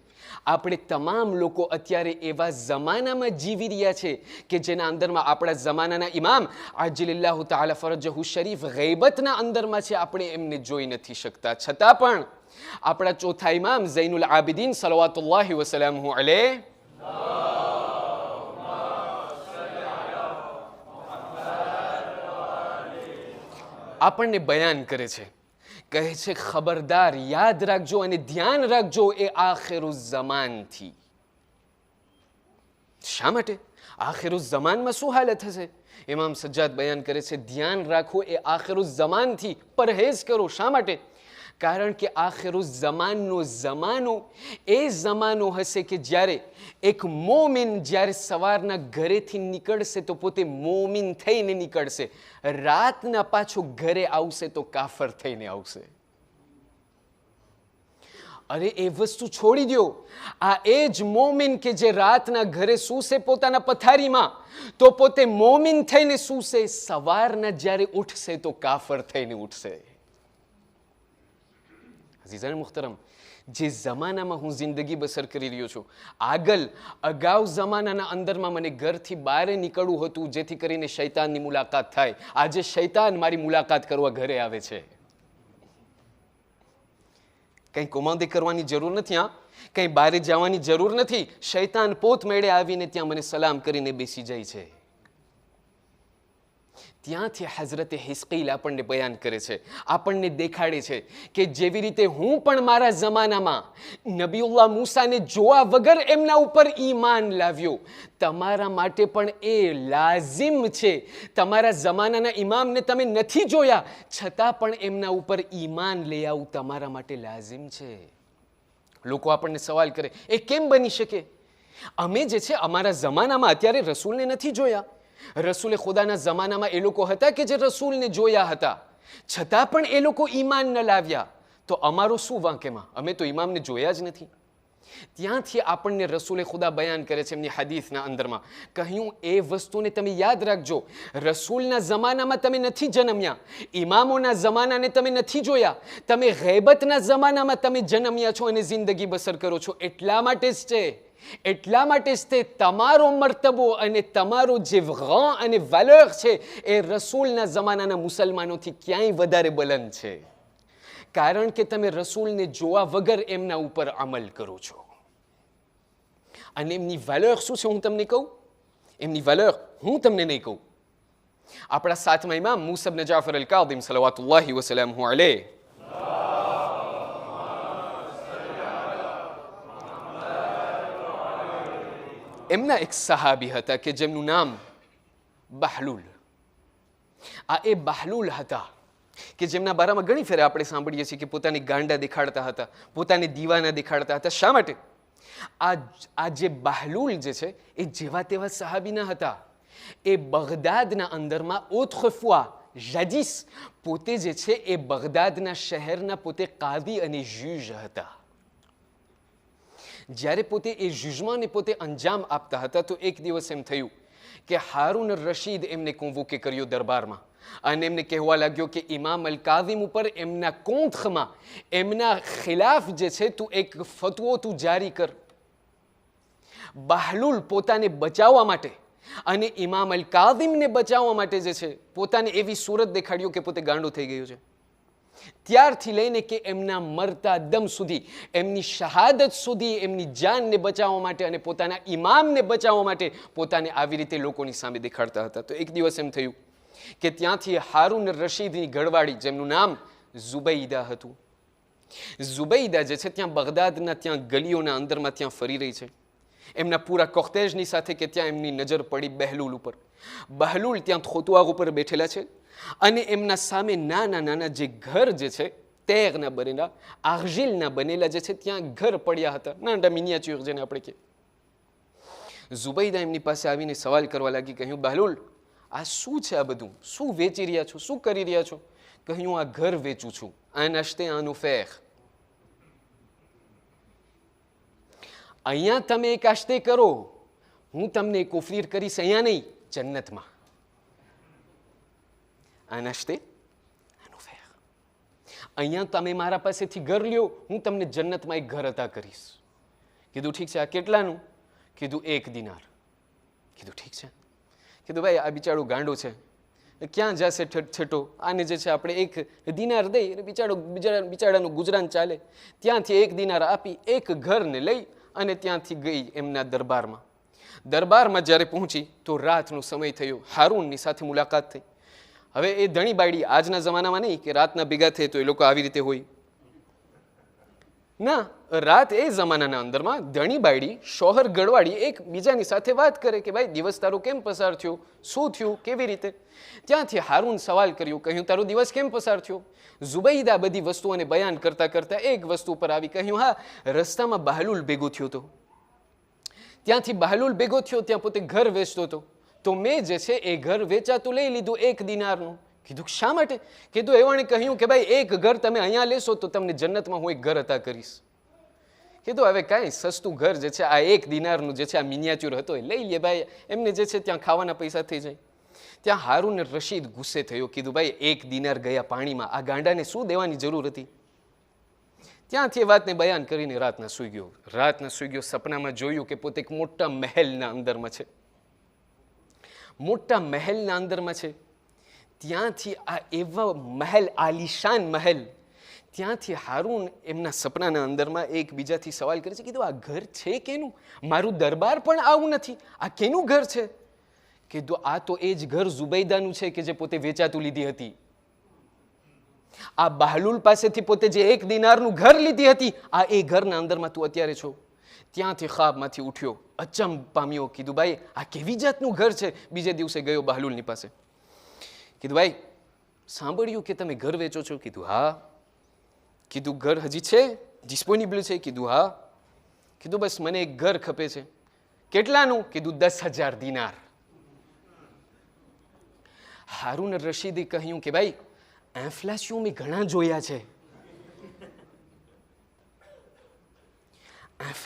આપણે તમામ લોકો અત્યારે એવા જમાનામાં જીવી રહ્યા છે કે જેના અંદરમાં આપણા જમાનાના ઇમામ આજલિલ્લાહુ તઆલા ફરજહુ શરીફ ગૈબતના અંદરમાં છે, આપણે એમને જોઈ નથી શકતા. છતાં પણ આપણા ચોથા ઇમામ ઝૈનુલ આબિદીન સલવાતુલ્લાહિ વસલામહુ અલૈહ આપણને બયાન કરે છે, કહે છે ખબરદાર, યાદ રાખજો અને ધ્યાન રાખજો એ આખિરુ ઝમાનથી. શા માટે? આખિરુ ઝમાનમાં શું હાલત હશે? ઇમામ સજ્જાદ બયાન કરે છે ધ્યાન રાખો એ આખિરુ ઝમાનથી, પરહેઝ કરો. શા માટે? કારણ કે આખિરુ ઝમાનનો ઝમાનો એ ઝમાનો હશે કે જ્યારે એક મોમિન જ્યારે સવારના ઘરેથી નીકળશે તો પોતે મોમિન થઈને નીકળશે, રાતના પાછો ઘરે આવશે તો કાફર થઈને આવશે. અરે એ વસ્તુ છોડી દો, આ એ જ મોમિન કે જે રાતના ઘરે સૂશે પોતાના પથારીમાં તો પોતે મોમિન થઈને સૂશે, સવારના જ્યારે ઉઠશે તો કાફર થઈને ઉઠશે. અઝીઝાન મુહતરમ, જે જમાનામાં હું જિંદગી બસર કરી રહ્યો છું, અગાઉ જમાનાના અંદરમાં મને ઘરથી બહાર નીકળવું હતું જેથી કરીને શૈતાનની મુલાકાત થાય. આજે શૈતાન મારી મુલાકાત કરવા ઘરે આવે છે. કંઈ કોમાંદે કરવાની જરૂર નથી, હા, કંઈ બહાર જવાની જરૂર નથી. શૈતાન પોત મેળે આવીને ત્યાં મને સલામ કરીને બેસી જાય છે. ત્યાંથી હઝરતે હિસ્કીલ આપણને બયાન કરે છે, આપણને દેખાડે છે કે જેવી રીતે હું પણ મારા જમાનામાં નબીઉલ્લાહ મૂસાને જોવા વગર એમના ઉપર ઈમાન લાવ્યો, તમારા માટે પણ એ લાઝિમ છે. તમારા જમાનાના ઇમામને તમે નથી જોયા, છતાં પણ એમના ઉપર ઈમાન લઈ આવું તમારા માટે લાઝિમ છે. લોકો આપણને સવાલ કરે, એ કેમ બની શકે? અમે જે છે અમારા જમાનામાં અત્યારે રસૂલને નથી જોયા. રસૂલે ખુદાના જમાનામાં એ લોકો હતા કે જે રસૂલને જોયા હતા, છતાં પણ એ લોકો ઈમાન ન લાવ્યા. તો અમારો શું વાંક એમાં? અમે તો ઇમામને જોયા જ નથી. ત્યાંથી આપણને રસૂલે ખુદા બયાન કરે છે એમની હદીસના અંદરમાં, કહ્યું એ વસ્તુને તમે યાદ રાખજો. રસૂલના જમાનામાં તમે નથી જન્મ્યા, ઇમામોના જમાનાને તમે નથી જોયા, તમે ગૈબતના જમાનામાં તમે જન્મ્યા છો અને જિંદગી બસર કરો છો. એટલા માટે જ તે તમારો મર્તબો અને તમારો જે ગં અને વલર છે એ રસૂલના જમાનાના મુસલમાનોથી ક્યાંય વધારે બુલંદ છે, કારણ કે તમે રસૂલને જોવા વગર એમના ઉપર અમલ કરો છો. અને એમની વેલર શું છે હું તમને કહું? એમની વેલર હું તમને નહીં કહું. આપણા સાતમા ઇમામ મૂસા ઇબ્ન જાફર અલ કાઝિમ સલવાતુલ્લાહિ વસલામહુ અલૈહ એમના એક સહાબી હતા કે જેમનું નામ બહલુલ. આ એ બહલુલ હતા કે જેમના બારામાં ઘણી ફેરે આપણે સાંભળીએ છીએ કે પોતાની ગાંડા દેખાડતા હતા, પોતાને દીવાના દેખાડતા હતા. શા માટે? આ જે બહલુલ જે છે એ જેવા તેવા સહાબી ન હતા. એ બગદાદના અંદરમાં ઓતખફવા જજીસ પોતે જે છે એ બગદાદના શહેરના પોતે કાદી અને જુજ હતા. જ્યારે પોતે એ જુજમાં પોતે અંજામ આપતા હતા તો એક દિવસ એમ થયું કે હારૂન રશીદ એમને કોન્વોકે કર્યો દરબારમાં અને એમને કહેવા લાગ્યો કે ઇમામ અલ કાઝિમ ઉપર એમના કોંથમાં એમના ખિલાફ જે છે તું એક ફતવો તું જારી કર. બહલુલ પોતાને બચાવવા માટે અને ઇમામ અલ કાઝિમને બચાવવા માટે જે છે પોતાને એવી સુરત દેખાડ્યો કે પોતે ગાંડો થઈ ગયો છે. ત્યારથી લઈને કે એમના મરતા દમ સુધી, એમની શહાદત સુધી, એમની જાનને બચાવવા માટે અને પોતાના ઇમામને બચાવવા માટે પોતાને આવી રીતે લોકોની સામે દેખાડતા હતા. તો એક દિવસ એમ થયું કે ત્યાંથી હારૂન રશીદની ગઢવાડી જેમનું નામ ઝુબૈદા હતું. ઝુબૈદા જે છે ત્યાં બગદાદના ત્યાં ગલીઓના અંદરમાં ત્યાં ફરી રહી છે. એમના પૂરા કોખ્તેજની સાથે કે ત્યાં એમની નજર પડી બહલુલ ઉપર. બહલુલ ત્યાં ખોતવાગ ઉપર બેઠેલા છે અને એમના સામે નાના નાના જે ઘર જે છે તેરના બનેલા, આર્જિલના બનેલા જે છે ત્યાં ઘર પડ્યા હતા, નાના મિનિએચર જેને આપણે કહીએ. ઝુબૈદા એમની પાસે આવીને સવાલ કરવા લાગી, કહ્યું બહલુલ આ શું છે? આ બધું શું વેચી રહ્યા છો? શું કરી રહ્યા છો? કહ્યું આ ઘર વેચું છું. આ નશ્તે આનું ફેખ. અહીંયા તમે એક આશતે કરો, હું તમને એક ઓફર કરીશ, અહીંયા નહીં જન્નતમાં. આ નશ્તે આનું ફેખ. અહીંયા તમે મારા પાસેથી ઘર લ્યો, હું તમને જન્નતમાં એક ઘર અતા કરીશ. કીધું ઠીક છે. આ કેટલાનું? કીધું 1 દિનાર. કીધું ઠીક છે. કીધું ભાઈ આ બિચારો ગાંડો છે, ક્યાં જશે છેટો, આને જે છે આપણે 1 દિનાર દઈ અને બિચારાનું ગુજરાન ચાલે. ત્યાંથી 1 દિનાર આપી એક ઘરને લઈ અને ત્યાંથી ગઈ એમના દરબારમાં. દરબારમાં જ્યારે પહોંચી તો રાતનો સમય થયો. હારૂનની સાથે મુલાકાત થઈ. હવે એ ધણી બાયડી આજના જમાનામાં નહીં કે રાતના ભેગા થાય તો એ લોકો આવી રીતે હોય ના. રાત એ જમાનાના અંદરમાં ધણી બાયડી શોહર ગળવાડી એક બીજાની સાથે વાત કરે કે ભાઈ દિવસ તારો કેમ પસાર થયો, શું થયું, કેવી રીતે. ત્યાંથી હારૂન સવાલ કર્યો, કહ્યું તારો દિવસ કેમ પસાર થયો? ઝુબૈદા બધી વસ્તુઓને બયાન કરતા કરતા એક વસ્તુ પર આવી, કહ્યું હા રસ્તામાં બહલુલ ભેગો થયો હતો. ત્યાંથી બહલુલ ભેગો થયો, ત્યાં પોતે ઘર વેચતો હતો, તો મેં જે છે એ ઘર વેચાતું લઈ લીધું 1 દિનારનું. કીધું શા માટે? કીધું એવાણે કહ્યું કે ભાઈ એક ઘર તમે અહીંયા લેશો તો તમને જન્નતમાં હું એક ઘર અતા કરીશ. કીધું હવે કાંઈ સસ્તું ઘર જે છે આ 1 દિનારનું જે છે આ મિનિએચર હતો એ લઈ લે ભાઈ, એમને જે છે ત્યાં ખાવાના પૈસા થઈ જાય. ત્યાં હારૂન રશીદ ગુસ્સે થયો. કીધું ભાઈ 1 દિનાર ગયા પાણીમાં, આ ગાંડાને શું દેવાની જરૂર હતી? ત્યાંથી એ વાતને બયાન કરીને રાતના સૂઈ ગયો. સપનામાં જોયું કે પોતે એક મોટા મહેલના અંદરમાં છે. મોટા મહેલના અંદરમાં છે. ત્યાંથી આ એવા મહેલ, આલિશાન મહેલ, ત્યાંથી હારૂન એમના સપનાના અંદરમાં એકબીજાથી સવાલ કરે છે, કીધું આ ઘર છે કેનું? મારું દરબાર પણ આવું નથી, આ કેનું ઘર છે? કીધું આ તો એ જ ઘર ઝુબૈદાનું છે કે જે પોતે વેચાતું લીધી હતી. આ બહલુલ પાસેથી પોતે જે 1 દિનારનું ઘર લીધી હતી, આ એ ઘરના અંદરમાં તું અત્યારે છો. ત્યાંથી ખ્વાબમાંથી ઉઠ્યો, અચંબ પામ્યો. કીધું ભાઈ આ કેવી જાતનું ઘર છે? બીજે દિવસે ગયો બહલુલની પાસે. કીધું ભાઈ સાંભળ્યું કે તમે ઘર વેચો છો? કીધું હા. કીધું ઘર હજી છે, ડિસ્પોઝિબલ છે? કીધું હા. કીધું બસ મને એક ઘર ખપે છે. કેટલાનું? કીધું 10,000 દિનાર. હારૂન રશીદે કહ્યું કે ભાઈ ઇન્ફ્લેશન મેં ઘણા જોયા છે.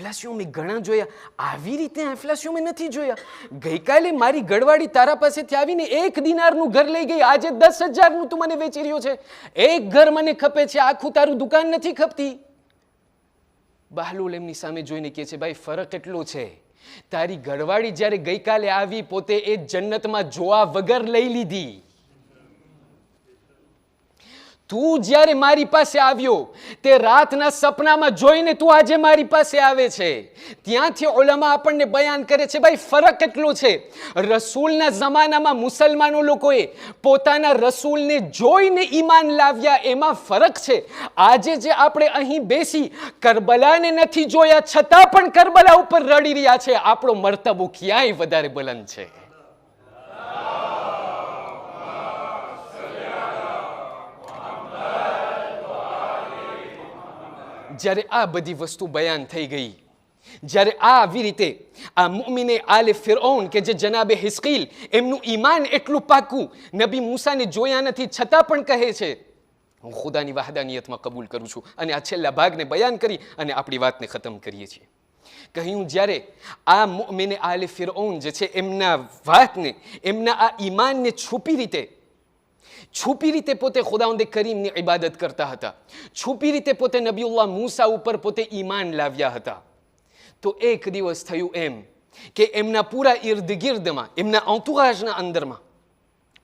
ઇન્ફ્લેશન મેં ઘણા જોયા, આવી રીતે ઇન્ફ્લેશન મેં નથી જોયા. ગઈકાલે મારી ગડવાડી તારા પાસેથી આવીને 1 દિનારનું ઘર લઈ ગઈ, આજે 10,000નું તું મને વેચી રહ્યો છે. એક ઘર મને ખપે છે, આખું તારું દુકાન નથી ખપતી. બહલુલ એમની સામે જોઈને કહે છે, ભાઈ ફરક એટલો છે, તારી ગડવાડી જ્યારે ગઈકાલે આવી પોતે એ જન્નતમાં જોવા વગર લઈ લીધી. તું જ્યારે મારી પાસે આવ્યો તે રાતના સપનામાં જોઈને તું આજે મારી પાસે આવે છે. ત્યાંથી ઉલમા આપણને બયાન કરે છે, ભાઈ ફરક કેટલો છે. રસૂલના જમાનામાં મુસલમાનો લોકોએ પોતાના રસૂલને જોઈને ઈમાન લાવ્યા, એમાં ફરક છે. આજે જે આપણે અહીં બેસી કરબલાને નથી જોયા છતાં પણ કરબલા ઉપર રડી રહ્યા છે, આપણો મર્તબો ક્યાંય વધારે બુલંદ છે. જ્યારે આ બધી વસ્તુ બયાન થઈ ગઈ, જ્યારે આવી રીતે આ મુમિને આલે ફિરૌન કે જે જનાબે હિસ્કીલ એમનું ઈમાન એટલું પાકું, નબી મૂસાને જોયા નથી છતાં પણ કહે છે હું ખુદાની વહદાનિયતમાં કબૂલ કરું છું. અને આ છેલ્લા ભાગને બયાન કરી અને આપણી વાતને ખતમ કરીએ છીએ. કહ્યું જ્યારે આ મુમિને આલે ફિરૌન જે છે એમના વાતને, એમના આ ઈમાનને છુપી રીતે પોતે ખુદાવંદે કરીમની ઇબાદત કરતા હતા, છુપી રીતે પોતે નબીઉલ્લાહ મૂસા ઉપર પોતે ઈમાન લાવ્યા હતા. તો એક દિવસ થયું એમ કે એમના પૂરા ઇર્દગિર્દમાં, એમના અંતુરાજના અંદરમાં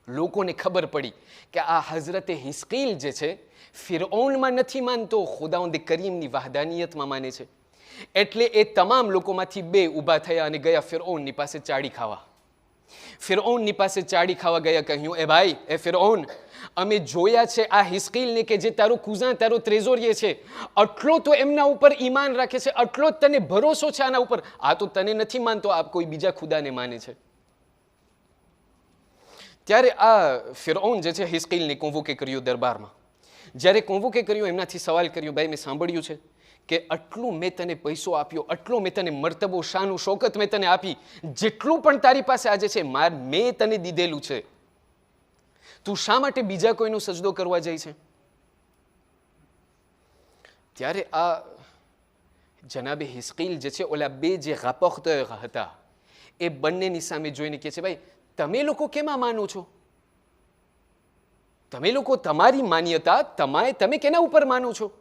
લોકોને ખબર પડી કે આ હઝરતે હિસ્કીલ જે છે ફિરૌનમાં નથી માનતો, ખુદાવંદે કરીમની વહદાનિયતમાં માને છે. એટલે એ તમામ લોકોમાંથી 2 ઊભા થયા અને ગયા ફિરૌનની પાસે ચાડી ખાવા. ફિરૌનની પાસે ચાડી ખાવા ગયા. કહ્યું, એ ભાઈ, એ ફિરૌન, અમે જોયા છે આ હિસ્કીલને કે જે તારો કુઝા, તારો ત્રેઝોરીએ છે, આટલો તો એમના ઉપર ઈમાન રાખે છે, આટલો જ તને ભરોસો છે આના ઉપર. આ તો તને નથી માનતો, આ કોઈ બીજા ખુદાને માને છે. ત્યારે આ ફિરૌન જે છે હિસ્કીલને કોન્વોકે કર્યો દરબારમાં. જ્યારે કોન્વોકે કર્યો એમનાથી સવાલ કર્યો, ભાઈ મેં સાંભળ્યું છે કે આટલું મેં તને પૈસો આપ્યો, આટલો મેં તને મર્તબો, શાન, શૌકત મેં તને આપી, જેટલું પણ તારી પાસે આજે છે મેં તને દીધેલું છે, તું શા માટે બીજા કોઈનો સજદો કરવા જાય છે? ત્યારે આ જનાબે હિસ્કીલ જે છે ઓલા 2 જે ગપખ્ત હતા એ બંનેની સામે જોઈને કહે છે, ભાઈ તમે લોકો કેમાં માનો છો? તમે લોકો તમારી માન્યતા તમે કેના ઉપર માનો છો?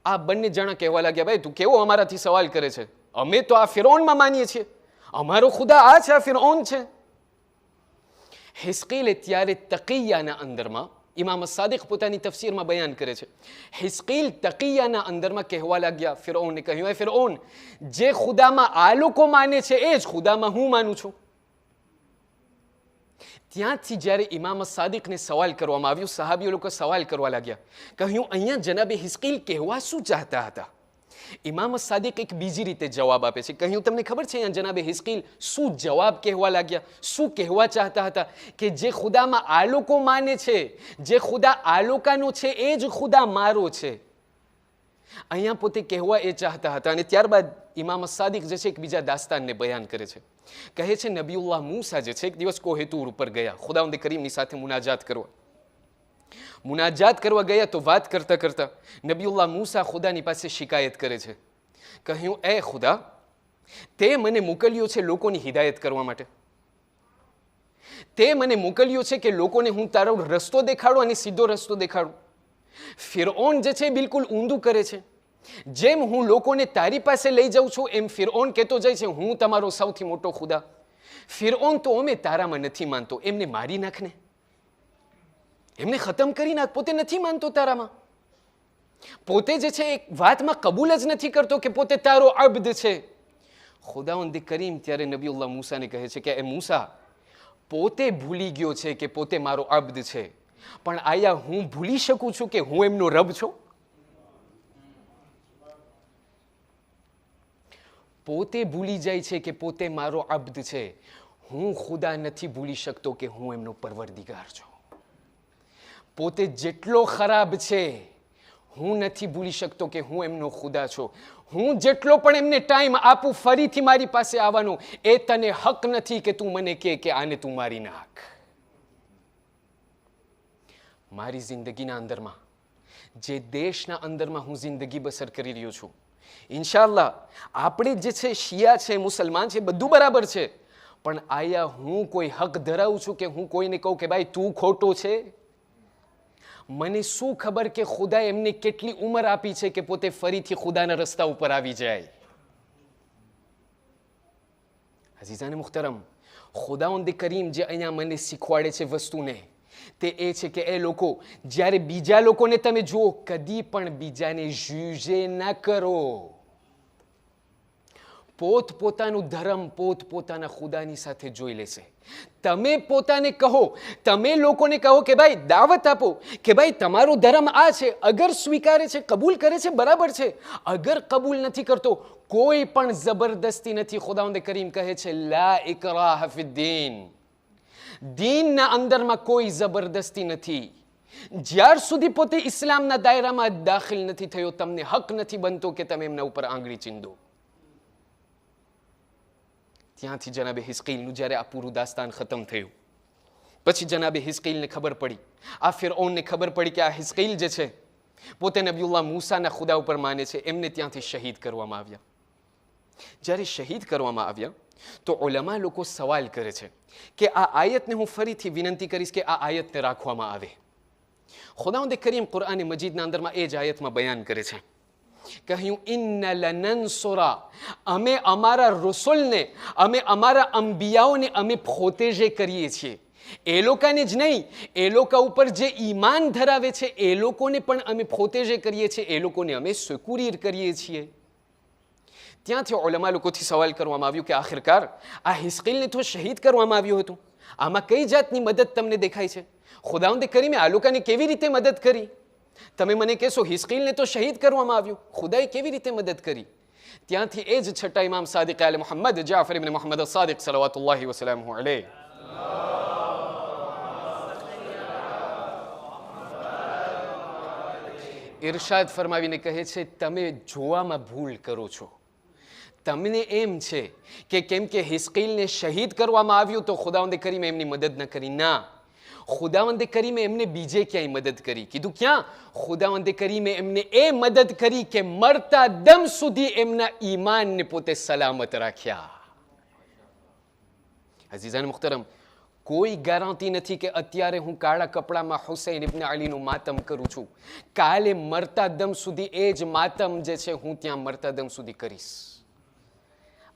આ બંને જણા કહેવા લાગ્યા, ભાઈ તું કેવો અમારાથી સવાલ કરે છે? અમે તો આ ફિરૌનમાં માનીએ છીએ, અમારો ખુદા આ છે, આ ફિરૌન છે. હિસ્કીલે ત્યારે તકિયાના અંદરમાં, ઇમામ સાદિક પોતાની તફસીરમાં બયાન કરે છે, હિસ્કીલ તકિયાના અંદરમાં કહેવા લાગ્યા ફિરૌનને. કહ્યું, એ ફિરૌન, જે ખુદામાં આ લોકો માને છે એ જ ખુદામાં હું માનું છું. ત્યાંથી જ્યારે ઇમામ સાદિકને સવાલ કરવામાં આવ્યું, સહાબીઓ લોકો સવાલ કરવા લાગ્યા. કહ્યું, અહીંયા જનાબે હિસ્કીલ કહેવા શું ચાહતા હતા? ઇમામ સાદિક એક બીજી રીતે જવાબ આપે છે. કહ્યું, તમને ખબર છે અહીંયા જનાબે હિસ્કીલ શું જવાબ કહેવા લાગ્યા, શું કહેવા ચાહતા હતા? કે જે ખુદામાં આ લોકો માને છે, જે ખુદા આ લોકોનો છે એ જ ખુદા મારો છે. અહીંયા પોતે કહેવા એ ચાહતા હતા. અને ત્યારબાદ ઇમામ સાદિક જે છે એક બીજા દાસ્તાનને બયાન કરે છે. કહે છે નબીઉલ્લાહ મૂસા જે છે એક દિવસ કોહે તૂર ઉપર ગયા ખુદાવંદે કરીમની સાથે મુનાજાત કરવા ગયા. તો વાત કરતા કરતા નબીઉલ્લાહ મૂસા ખુદાની પાસે શિકાયત કરે છે. કહ્યું, એ ખુદા, તે મને મોકલ્યો છે લોકોની હિદાયત કરવા માટે, તે મને મોકલ્યો છે કે લોકોને હું તારો રસ્તો દેખાડું અને સીધો રસ્તો દેખાડું. ફિરૌન જે છે બિલકુલ ઊંધું કરે છે. જેમ હું લોકોને તારી પાસે લઈ જાઉં છું એમ ફિરૌન કહેતો જાય છે હું તમારો સૌથી મોટો ખુદા. ફિરૌન તો અમે તારામાં નથી માનતો, એમને મારી નાખને, એમને ખતમ કરી નાખ, પોતે નથી માનતો તારામાં. પોતે જે છે એક વાતમાં કબૂલ જ નથી કરતો કે પોતે તારો અબ્દ છે. ખુદાવંદ કરીમ ત્યારે નબીઉલ્લાહ મૂસાને કહે છે કે એ મૂસા, પોતે ભૂલી ગયો છે કે પોતે મારો અબ્દ છે, પણ આયા હું ભૂલી શકું છું કે હું એમનો રબ છું? પોતે ભૂલી જાય છે કે પોતે મારો અબ્દ છે, હું ખુદા નથી ભૂલી શકતો કે હું એમનો પરવરદિગાર છું. પોતે જેટલો ખરાબ છે હું નથી ભૂલી શકતો કે હું એમનો ખુદા છું. હું જેટલો પણ એમને ટાઈમ આપું ફરીથી મારી પાસે આવવાનો, એ તને હક નથી કે તું મને કે આને તું મારી નાખ. મારી જિંદગીના અંદરમાં, જે દેશના અંદરમાં હું જિંદગી બસર કરી રહ્યો છું, ઇન્શાઅલ્લાહ આપણે જે છે શિયા છે, મુસલમાન છે, બધું બરાબર છે, પણ આયા હું કોઈ હક ધરાવું છું કે હું કોઈને કહું કે ભાઈ તું ખોટો છે? મને શું ખબર કે ખુદાએ એમને કેટલી ઉંમર આપી છે કે પોતે ફરીથી ખુદાના રસ્તા ઉપર આવી જાય. અઝીઝાને મુખ્તરમ, ખુદાવંદ કરીમ જે અહીંયા મને શીખવાડે છે વસ્તુને, તે એ છે કે એ લોકો, જ્યારે બીજા લોકોને તમે જુઓ, કદી પણ બીજાને જુજે ના કરો. પોતપોતાનું ધર્મ પોતપોતાના ખુદાની સાથે જોઈ લેશે. તમે પોતાને કહો, તમે લોકોને કહો કે ભાઈ દાવત આપો કે ભાઈ તમારો ધર્મ આ છે, અગર સ્વીકારે છે, કબૂલ કરે છે, બરાબર છે. અગર કબૂલ નથી કરતો, કોઈ પણ જબરદસ્તી નથી. ખુદાવંદ કરીમ કહે છે લા ઇકરાહ ફિદ્દીન, દીનના અંદરમાં કોઈ જબરદસ્તી નથી. જ્યાર સુધી પોતે ઇસ્લામના દાયરામાં દાખલ નથી થયો, તમને હક નથી બનતો કે તમે એમના ઉપર આંગળી ચીંધો. ત્યાંથી જનાબે હિસ્કીલનું જ્યારે આ પૂરું દાસ્તાન ખતમ થયું, પછી જનાબે હિસ્કીલને ખબર પડી, આ ફિરૌનને ખબર પડી કે આ હિસ્કીલ જે છે પોતે નબીયુલ્લાહ મૂસાના ખુદા ઉપર માને છે, એમને ત્યાંથી શહીદ કરવામાં આવ્યા. જ્યારે શહીદ કરવામાં આવ્યા તો ઉલમા લોકો સવાલ કરે છે કે આ આયતને હું ફરીથી વિનંતી કરીશ કે આ આયતને રાખવામાં આવે. ખુદાવંદ કરીમ કુરઆન મજીદના અંદરમાં એ જ આયતમાં બયાન કરે છે, કહ્યું ઇન્ના લનન્સુરા, અમે અમારા રસૂલને, અમે અમારા અંબિયાઓને અમે પ્રોટેજે કરીએ છીએ. એ લોકોને જ નહીં, એ લોકો ઉપર જે ઈમાન ધરાવે છે એ લોકોને પણ અમે પ્રોટેજે કરીએ છીએ, એ લોકોને અમે સિક્યુર કરીએ છીએ. ત્યાંથી ઉલમા લોકોથી સવાલ કરવામાં આવ્યું કે આખિરકાર આ હિસ્કીલને તો શહીદ કરવામાં આવ્યું હતું, આમાં કઈ જાતની મદદ તમને દેખાય છે? ખુદાવંદ કરીમે આ લોકોને કેવી રીતે મદદ કરી? તમે મને કહેશો હિસ્કીલને તો શહીદ કરવામાં આવ્યું, ખુદાએ કેવી રીતે મદદ કરી? ત્યાંથી એ જ છઠ્ઠા ઇમામ સાદિક આલે મુહમ્મદ જાફર ઇબ્ન મુહમ્મદ સાદિક સલવાતુલ્લાહી વસલામુહુ અલૈહ ઇરશાદ ફરમાવીને કહે છે, તમે જોવામાં ભૂલ કરો છો. તમને એમ છે કે કેમ કે હિસ્કીલને શહીદ કરવામાં આવ્યું તો ખુદાવંદ કરીમે એમની મદદ ન કરી. ના, ખુદાવંદ કરીમે એમને બીજે ક્યાંય મદદ કરી. કીધું ક્યાં? ખુદાવંદ કરીમે એમને એ મદદ કરી કે મરતા દમ સુધી એમના ઈમાનને પોતે સલામત રાખ્યા. અઝીઝાન મુખ્તરમ, કોઈ ગેરંટી નથી કે અત્યારે હું કાળા કપડામાં હુસૈન ઇબ્ન અલીનું માતમ કરું છું, કાલે મરતા દમ સુધી એ જ માતમ જે છે હું ત્યાં મરતા દમ સુધી કરીશ.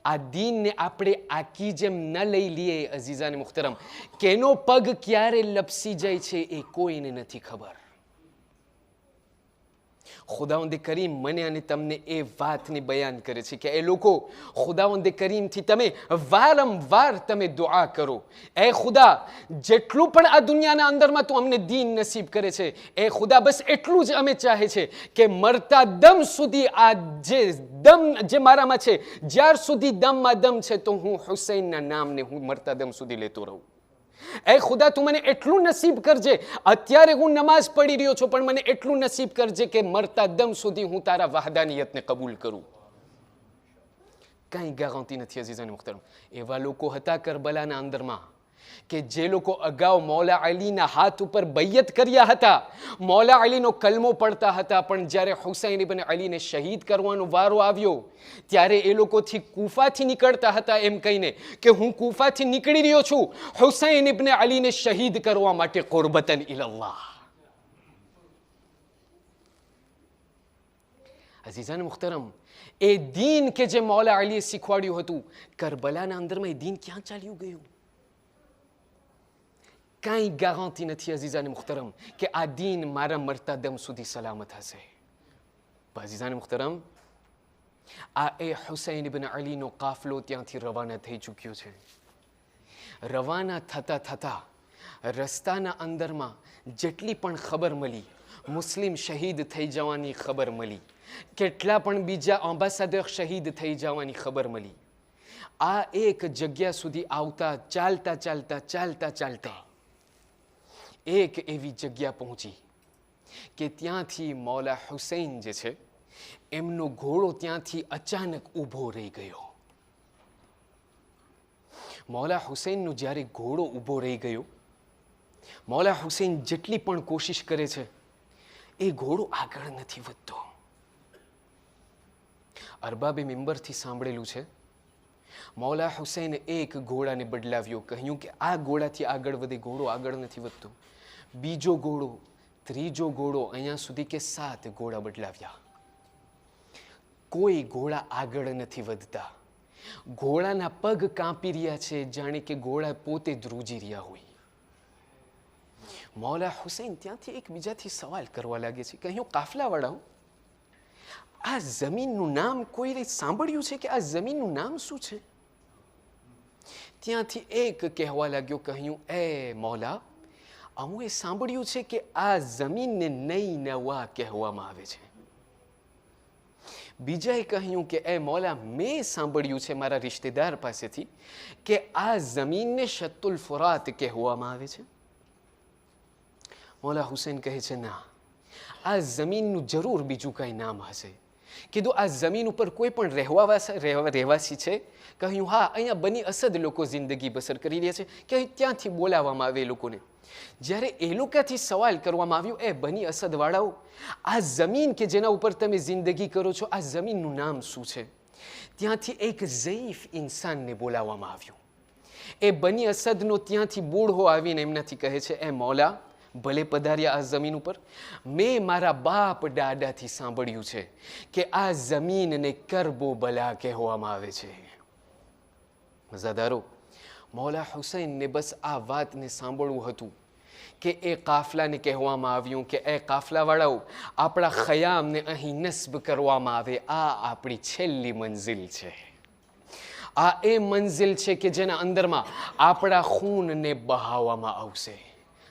આ દીનને આપણે આખી જેમ ન લઈ લઈએ અઝીઝાને મુખ્તરમ, કેનો પગ ક્યારે લપસી જાય છે એ કોઈને નથી ખબર. ખુદાવંદ કરીમ મને અને તમને એ વાતને બયાન કરે છે કે એ લોકો, ખુદાવંદ કરીમથી તમે વારંવાર તમે દુઆ કરો, એ ખુદા જેટલું પણ આ દુનિયાના અંદરમાં તું અમને દીન નસીબ કરે છે, એ ખુદા બસ એટલું જ અમે ચાહે છે કે મરતા દમ સુધી આ જે દમ જે મારામાં છે, જ્યાર સુધી દમમાં દમ છે તો હું હુસૈનના નામને હું મરતા દમ સુધી લેતો રહું. એ ખુદા તું મને એટલું નસીબ કરજે, અત્યારે હું નમાઝ પડી રહ્યો છું પણ મને એટલું નસીબ કરજે કે મરતા દમ સુધી હું તારા વહદાનિયતને કબૂલ કરું. કાંઈ ગેરંટી નથી અઝીઝાન મુખ્તરમ. એવા લોકો હતા કરબલાના અંદરમાં કે જે લોકો અગાઉ મૌલા અલીના હાથ ઉપર બૈયત કર્યા હતા, મૌલા અલીનો કલમો પડતા હતા, પણ જ્યારે હુસૈન ઇબ્ન અલીને શહીદ કરવાનો વારો આવ્યો ત્યારે એ લોકોથી કૂફાથી નીકળતા હતા એમ કહીને કે હું કૂફાથી નીકળી રહ્યો છું હુસૈન ઇબ્ન અલીને શહીદ કરવા માટે કુરબતન ઇલલ્લાહ. અઝીઝાન મુખ્તરમ, એ દીન કે જે મૌલા અલીએ શીખવાડ્યું હતું, કરબલાના અંદરમાં એ દીન ક્યાં ચાલ્યું ગયું? કાંઈ ગેરંટી નથી અઝીઝાને મુખ્તરમ કે આ દીન મારા મરતા દમ સુધી સલામત હશે. અઝીઝાને મુખ્તરમ, આ એ હુસૈન ઇબ્ન અલીનો કાફલો ત્યાંથી રવાના થઈ ચૂક્યો છે. રવાના થતા થતા રસ્તાના અંદરમાં જેટલી પણ ખબર મળી, મુસ્લિમ શહીદ થઈ જવાની ખબર મળી, કેટલા પણ બીજા એમ્બેસેડર શહીદ થઈ જવાની ખબર મળી. આ એક જગ્યા સુધી આવતા ચાલતા ચાલતા ચાલતા ચાલતા એક એવી જગ્યા પહોંચી કે ત્યાંથી મૌલા હુસૈન જે છે એમનો ઘોડો ત્યાંથી અચાનક ઊભો રહી ગયો. મૌલા હુસૈનનો જ્યારે ઘોડો ઊભો રહી ગયો, મૌલા હુસૈન જેટલી પણ કોશિશ કરે છે એ ઘોડો આગળ નથી વધતો. અરબાબે મિંબરથી સાંભળેલું છે, મૌલા હુસૈન એક ઘોડાને બદલાવ્યો, કહ્યું કે આ ઘોડાથી આગળ વધે. ઘોડો આગળ નથી વધતો. બીજો ઘોડો, ત્રીજો ઘોડો, અહીંયા સુધી કે 7 ઘોડા બદલાવ્યા. કોઈ ઘોડા આગળ નથી વધતા. ઘોડાના પગ કાંપી રહ્યા છે, જાણે કે ઘોડા પોતે ધ્રુજી રહ્યા હોય. મૌલા હુસૈન ત્યાંથી એકબીજાથી સવાલ કરવા લાગે છે. કહ્યું, કાફલાવાળાઓ, આ જમીનનું નામ કોઈએ સાંભળ્યું છે કે આ જમીનનું નામ શું છે? ત્યાંથી એક કહેવા લાગ્યો, કહ્યું, એ મૌલા, અમુએ સાંભળ્યું છે કે આ જમીનને નઈ નવા કહેવામાં આવે છે. બીજાએ કહ્યું કે એ મૌલા, મેં સાંભળ્યું છે મારા રિશ્તેદાર પાસેથી કે આ જમીનને શતુલ ફુરાત કહેવામાં આવે છે. મૌલા હુસૈન કહે છે, ના, આ જમીનનું જરૂર બીજું કંઈ નામ હશે. કીધું, આ જમીન ઉપર કોઈ પણ રહેવાસી છે? કહ્યું, હા, અહીંયા બની અસદ લોકો જિંદગી બસર કરી રહ્યા છે. કે ત્યાંથી બોલાવવામાં આવે એ લોકોને. જ્યારે એ લોકોથી સવાલ કરવામાં આવ્યું, એ બની અસદવાળાઓ, આ જમીન કે જેના ઉપર તમે જિંદગી કરો છો, આ જમીનનું નામ શું છે? ત્યાંથી એક ઝઈફ ઇન્સાનને બોલાવવામાં આવ્યું. એ બની અસદનો ત્યાંથી બૂઢો આવીને એમનાથી કહે છે, એ મૌલા, ભલે પધાર્યા આ જમીન ઉપર. મેં મારા બાપ દાદાથી સાંભળ્યું છે કે આ જમીનને કરબો બલા કહેવામાં આવે છે. મજાદારો, મૌલા હુસૈનને બસ આ વાતને સાંભળવું હતું કે એ કાફલાને કહેવામાં આવ્યું કે એ કાફલાવાળાઓ, આપણા ખયામને અહીં નસ્બ કરવામાં આવે. આ આપણી છેલ્લી મંઝિલ છે. આ એ મંઝિલ છે કે જેના અંદરમાં આપણા ખૂનને બહાવવામાં આવશે.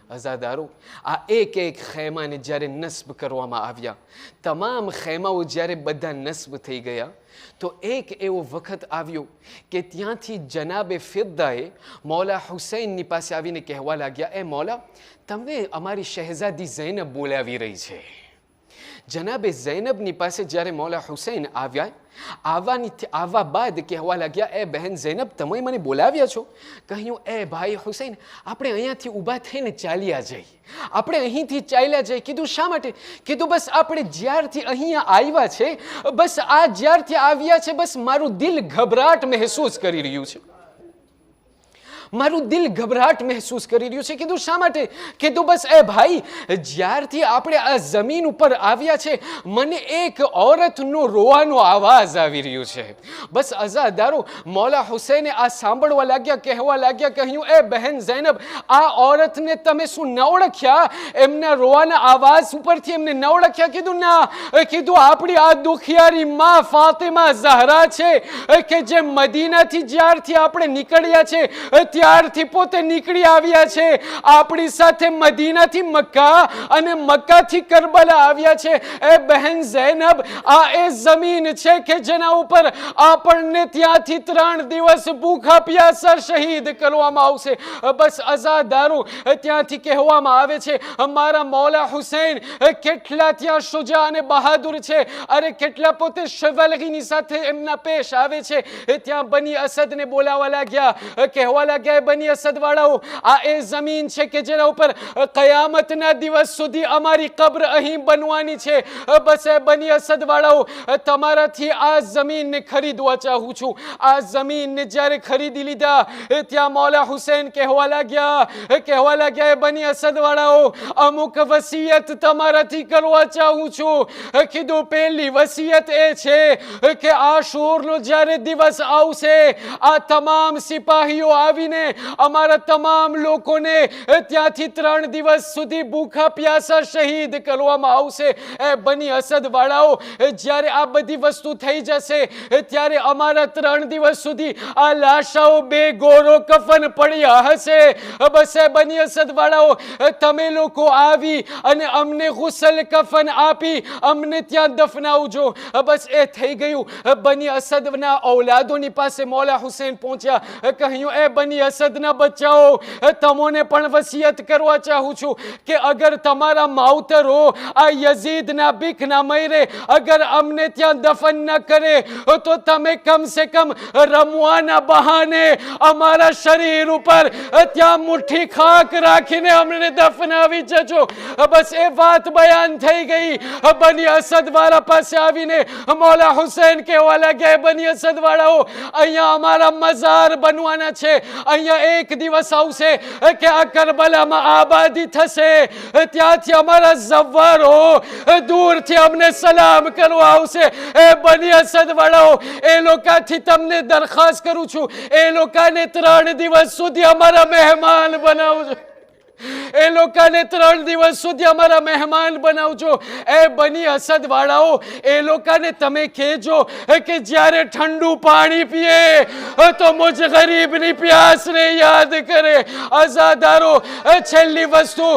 અઝાદારો, આ એક ખેમાને જ્યારે નસ્બ કરવામાં આવ્યા, તમામ ખેમાઓ જ્યારે બધા નસ્બ થઈ ગયા, તો એક એવો વખત આવ્યો કે ત્યાંથી જનાબે ફિદ્દાએ મૌલા હુસૈનની પાસે આવીને કહેવા લાગ્યા, એ મૌલા, તમને અમારી શહેઝાદી ઝૈનબ બોલાવી રહી છે. જનાબે ઝૈનબની પાસે જ્યારે મૌલા હુસૈન આવ્યા, આવવા બાદ કહેવા લાગ્યા, એ બહેન ઝૈનબ, તમે મને બોલાવ્યા છો? કહ્યું, એ ભાઈ હુસૈન, આપણે અહીંયાથી ઊભા થઈને ચાલ્યા જઈએ. આપણે અહીંથી ચાલ્યા જઈએ. કીધું, શા માટે? કીધું, બસ આપણે જ્યારથી અહીંયા આવ્યા છે, બસ આ જ્યારથી આવ્યા છે, બસ મારું દિલ ગભરાટ મહેસૂસ કરી રહ્યું છે. મારું દિલ ગભરાટ મહેસૂસ કરી રહ્યું છે. કીધું, શા માટે? કીધું, બસ એ ભાઈ, જ્યારથી આપણે આ જમીન ઉપર આવ્યા છે, મને એક ઔરતનો રોવાનો અવાજ આવી રહ્યો છે. બસ અઝાદારો, મૌલા હુસૈને આ સાંભળવા લાગ્યા, કહેવા લાગ્યા, કહ્યું, એ બહેન ઝૈનબ, આ ઔરતને તમે શું ન ઓળખ્યા? એમના રોવાના આવાજ ઉપરથી એમને ન ઓળખ્યા? કીધું, ના. કીધું, આપણી આ દુખિયારી માં ફાતિમા ઝહરા છે કે જે મદીનાથી જ્યારથી આપણે નીકળ્યા છે ત્યારથી પોતે નીકળી આવ્યા છે. આપણી સાથે મદીનાથી મક્કા અને મક્કાથી કરબલા આવ્યા છે. એ બહેન ઝૈનબ, આ એ જમીન છે કે જેના ઉપર આપણને ત્યાંથી 3 દિવસ ભૂખા પ્યાસા શહીદ કરવામાં આવશે. બસ અઝાદારો, ત્યાંથી કહેવામાં આવે છે, મારા મૌલા હુસૈન કેટલા ત્યાં શુજા અને બહાદુર છે. અરે કેટલા પોતે શવલગીની સાથે એમના પેશ આવે છે. ત્યાં બની અસદને બોલાવા લાગ્યા, કહેવા લાગ્યા, બની અસદવાળાઓ, આ એ જમીન છે કે જેના ઉપર કયામતના દિવસ સુધી અમારી કબ્ર અહીં બનવાની છે. બસ એ બની અસદવાળાઓ, તમારાથી આ જમીનને ખરીદવા ચાહું છું. આ જમીનને જ્યારે ખરીદી લીધા, ત્યાં મૌલા હુસૈન કહેવા લાગ્યા, એ બની અસદવાળાઓ, અમુક વસિયત તમારાથી કરવા ચાહું છું. કીધું, પહેલી વસિયત એ છે કે આશુરનો જ્યારે દિવસ આવશે, આ તમામ સિપાહીઓ આવીને અમારા તમામ લોકોને ત્યાંથી 3 દિવસ સુધી ભૂખા પ્યાસા શહીદ કરવામાં આવશે. એ બની અસદવાળાઓ, જ્યારે આ બધી વસ્તુ થઈ જશે, ત્યારે અમારા 3 દિવસ સુધી આ લાશાઓ બેગોરો કફન પડ્યા હશે. બસ એ બની અસદવાળાઓ, તમે લોકો આવી અને અમને ગુસલ કફન આપી અમને ત્યાં દફનાવજો. બસ એ થઈ ગયું. બની અસદના ઔલાદોની પાસે મૌલા હુસૈન પહોંચ્યા, કહ્યું, એ બની અસદના બચ્ચાઓ, તમોને પણ વસિયત કરવા ચાહું છું કે અગર તમારા માવતરો આ યઝીદના બીકના મયરે અગર અમને ત્યાં દફન ન કરે તો તમે કમ સે કમ રમવાના બહાને અમારા શરીર ઉપર ત્યાં મુઠ્ઠી ખાક રાખીને અમને દફનાવી જજો. બસ એ વાત બયાન થઈ ગઈ. બની અસદ વાળા પાસે આવીને મૌલા હુસૈન કહેવા લાગ્યા, બની અસદ વાળાઓ, અહીંયા અમારા મઝાર બનવાના છે. અહીંયા એક દિવસ આવશે કે આ કરબલામાં આબાદી થશે, ત્યાંથી અમારા ઝવ્વારો દૂરથી અમને સલામ કરવા આવશે. એ બની અસદ વાળાઓ, એ લોકોથી તમને દરખાસ્ત કરું છું, એ લોકોને 3 દિવસ સુધી અમારા મહેમાન બનાવજો. એ લોકોને 3 દિવસ સુધી અમારા મહેમાન બનાવજો. એ બની અસદ વાળાઓ, એ લોકોને તમે કહેજો કે જ્યારે ઠંડુ પાણી પીએ તો મુજ ગરીબની પ્યાસને યાદ કરે. અઝાદારો, છેલ્લી વસ્તુ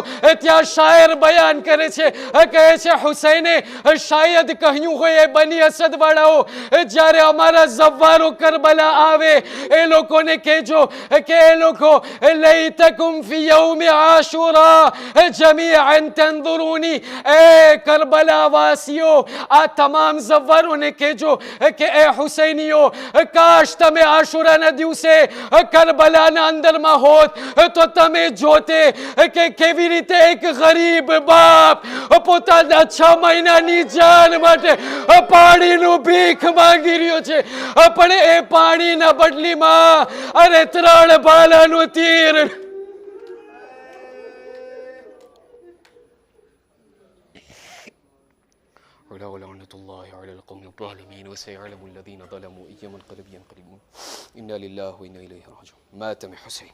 ત્યાં શાયર બયાન કરે છે, કહે છે હુસૈને શાયદ કહ્યું હોય, એ બની અસદ વાળાઓ, જ્યારે અમારા ઝવ્વારો કરબલા આવે એ લોકોને કહેજો કે એ લોકો લૈતકુમ ફી યૌમ આશુરા જમીઅન તંદુરૂની. એ કરબલા વાસીઓ, આ તમામ ઝવ્વારોને કહેજો કે એ હુસૈનીઓ, કાશ તમે આશુરાના દિવસે કરબલાના અંદરમાં હોત તો તમે જોતે કે કેવી રીતે એક ગરીબ બાપ પોતાના 6 મહિનાની જાન માટે પાણીનું ભીખ માંગી રહ્યો છે, પણ એ પાણીના બદલીમાં અરે 3 ભાલાનું તીર. ولعنة الله على القوم الظالمين وسيعلم الذين ظلموا أي منقلب ينقلبون إنا لله وإنا إليه راجعون. مات من حسين.